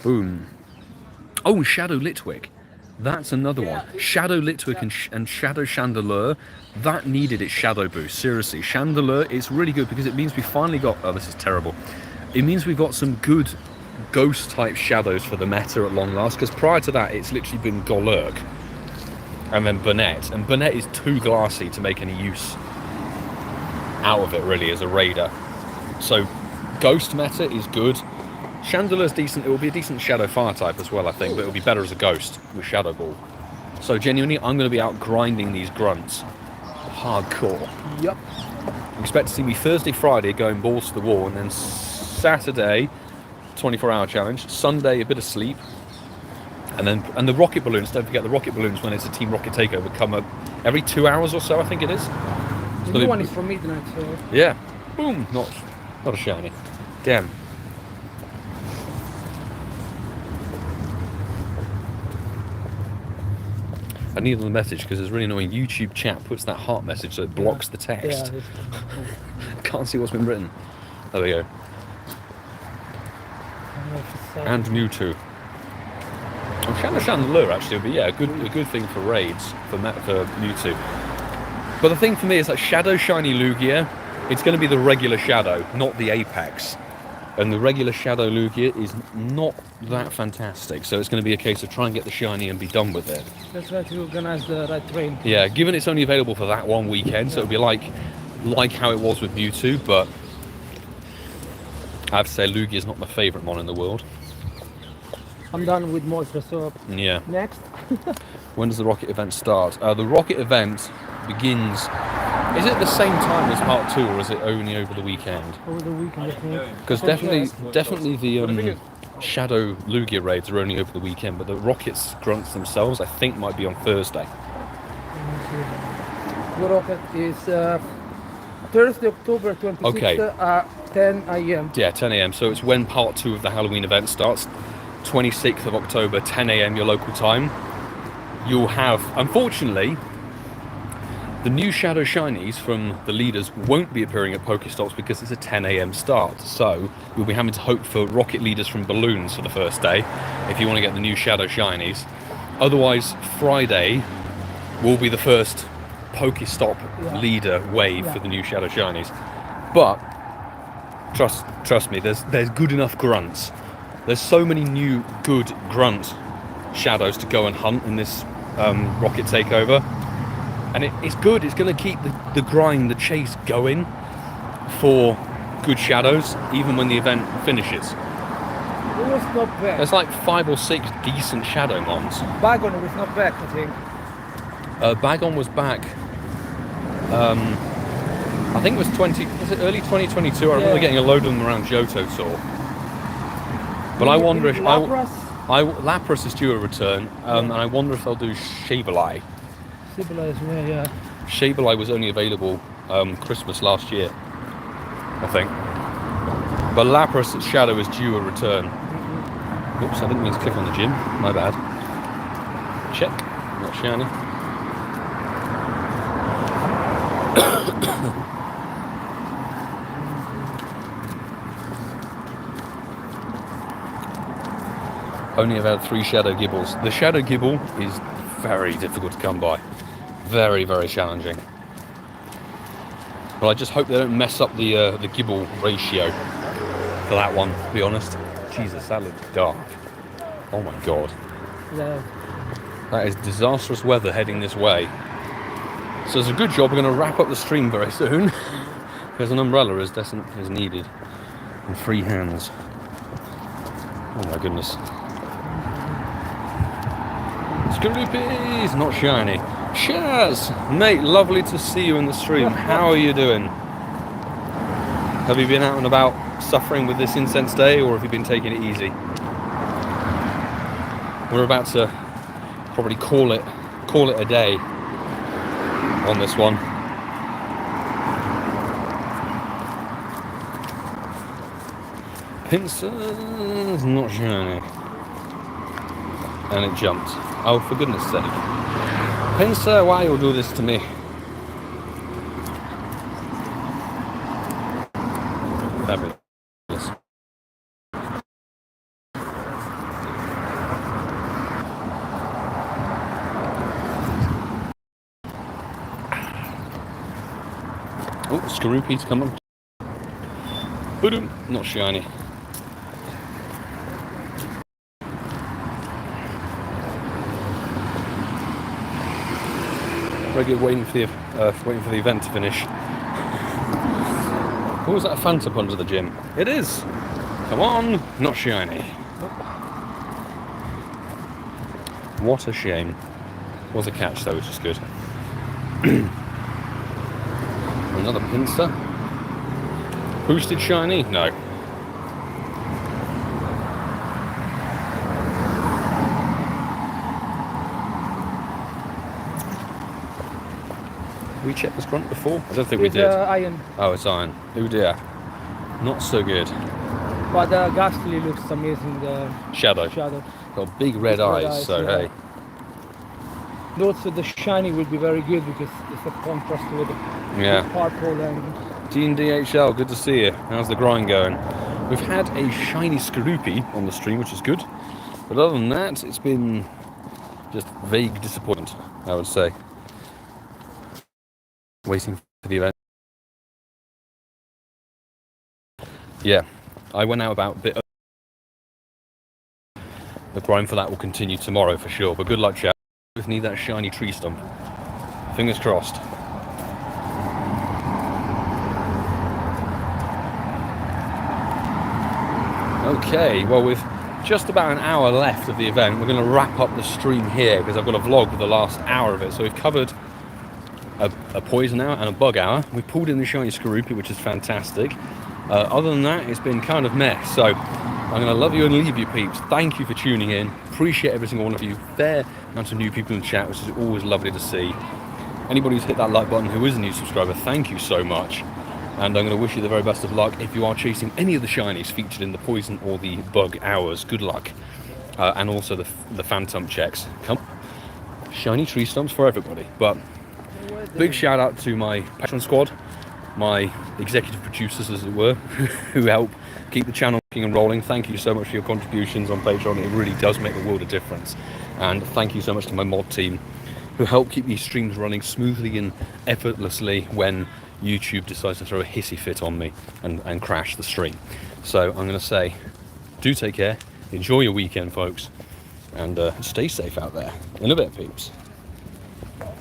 Boom. Oh, Shadow Litwick. That's another one. Shadow Litwick and Shadow Chandelure. That needed its Shadow boost. Seriously. Chandelure is really good because it means we finally got... Oh, this is terrible. It means we've got some good ghost-type shadows for the meta at long last, because prior to that, it's literally been Golurk and then Burnett. And Burnett is too glassy to make any use out of it, really, as a raider. So, ghost meta is good. Chandelure's decent. It will be a decent Shadow Fire type as well, I think, but it'll be better as a ghost with Shadow Ball. So genuinely, I'm going to be out grinding these grunts hardcore. Yep. Expect to see me Thursday, Friday going balls to the wall, and then Saturday, 24-hour challenge. Sunday, a bit of sleep, and the rocket balloons. Don't forget the rocket balloons when it's a Team Rocket takeover come up every 2 hours or so, I think it is. The new one is from midnight, so... Yeah. Boom. Not a shiny. Damn. I need the message because it's really annoying. YouTube chat puts that heart message so it blocks the text. Yeah, Can't see what's been written. There we go. And Mewtwo. Oh, Shadow Chandelure actually would be a good thing for raids for Mewtwo. But the thing for me is that Shadow Shiny Lugia, it's going to be the regular Shadow, not the Apex. And the regular Shadow Lugia is not that fantastic, so it's going to be a case of try and get the shiny and be done with it. That's right, to organize the right train. Yeah, given it's only available for that one weekend, so it'll be like how it was with Mewtwo, but I have to say Lugia is not my favourite mon in the world. I'm done with Moisture, so yeah. Next. When does the Rocket event start? The Rocket event begins... Is it the same time as Part 2, or is it only over the weekend? Over the weekend, I think. Because definitely the Shadow Lugia raids are only over the weekend, but the Rockets grunts themselves, I think, might be on Thursday. The Rocket is Thursday, October 26th at 10 a.m. Yeah, 10 a.m. So it's when Part 2 of the Halloween event starts. 26th of October, 10 a.m. your local time. You'll have, unfortunately, the new Shadow Shinies from the leaders won't be appearing at Pokestops because it's a 10 a.m. start. So you'll be having to hope for Rocket leaders from Balloons for the first day if you want to get the new Shadow Shinies. Otherwise, Friday will be the first Pokestop leader wave for the new Shadow Shinies. But trust me, there's good enough grunts. There's so many new good grunt shadows to go and hunt in this Rocket takeover. And it's good, it's going to keep the grind, the chase going. for good shadows, even when the event finishes. It was not bad. There's like 5 or 6 decent shadow mons. Bagon was not back, I think. Bagon was back. I think it was early 2022? I remember getting a load of them around Johto Tour. But I wonder if Lapras is due a return, and I wonder if they'll do Sableye. Sableye as well, yeah. Sableye was only available Christmas last year, I think. But Lapras Shadow is due a return. Oops, I didn't mean to click on the gym. My bad. Check. Not shiny. Only have had 3 Shadow Gibbles. The Shadow Gibble is very difficult to come by. Very, very challenging. But I just hope they don't mess up the Gibble ratio for that one, to be honest. Jesus, that looks dark. Oh my god. Yeah. That is disastrous weather heading this way. So it's a good job we're going to wrap up the stream very soon. Because an umbrella is needed. And free hands. Oh my goodness. Skorupi, not shiny. Chaz, mate, lovely to see you in the stream. How are you doing? Have you been out and about suffering with this incense day, or have you been taking it easy? We're about to probably call it a day on this one. Pincers, not shiny. And it jumped. Oh, for goodness sake. Pincer, why you do this to me? Fabulous. Oh, Skorupi to come on. Boom, not shiny. Regular waiting for the event to finish. Oh, was that a Phantom under the gym? It is. Come on, not shiny. What a shame. Was a catch though, which is good. Another Pinsir. Boosted shiny? No. We checked this grunt before? I don't think we did. Iron. Oh, it's iron. Oh dear. Not so good. But the Ghastly looks amazing. Shadow. Got big red eyes, so yeah. hey. Also the shiny would be very good because it's a contrast with the purple and... DHL, good to see you. How's the grind going? We've had a shiny Skorupi on the stream, which is good. But other than that, it's been just vague disappointment, I would say. Waiting for the event. Yeah, I went out about a bit. The grind for that will continue tomorrow for sure, but good luck, chat. We just need that shiny tree stump. Fingers crossed. Okay, well, with just about an hour left of the event, we're going to wrap up the stream here because I've got a vlog with the last hour of it. So we've covered a poison hour and a bug hour. We pulled in the shiny Skorupi, which is fantastic. Other than that, it's been kind of meh. So I'm going to love you and leave you, peeps. Thank you for tuning in. Appreciate every single one of you. Fair amount of new people in the chat, which is always lovely to see. Anybody who's hit that like button who is a new subscriber, thank you so much. And I'm going to wish you the very best of luck if you are chasing any of the shinies featured in the poison or the bug hours. Good luck. And also the phantom checks. Come, shiny tree stumps for everybody. But big shout out to my Patreon squad, my executive producers, as it were, who help keep the channel and rolling. Thank you so much for your contributions on Patreon. It really does make a world of difference. And thank you so much to my mod team, who help keep these streams running smoothly and effortlessly when YouTube decides to throw a hissy fit on me and crash the stream. So I'm going to say, do take care, enjoy your weekend, folks, and stay safe out there. In a bit, peeps.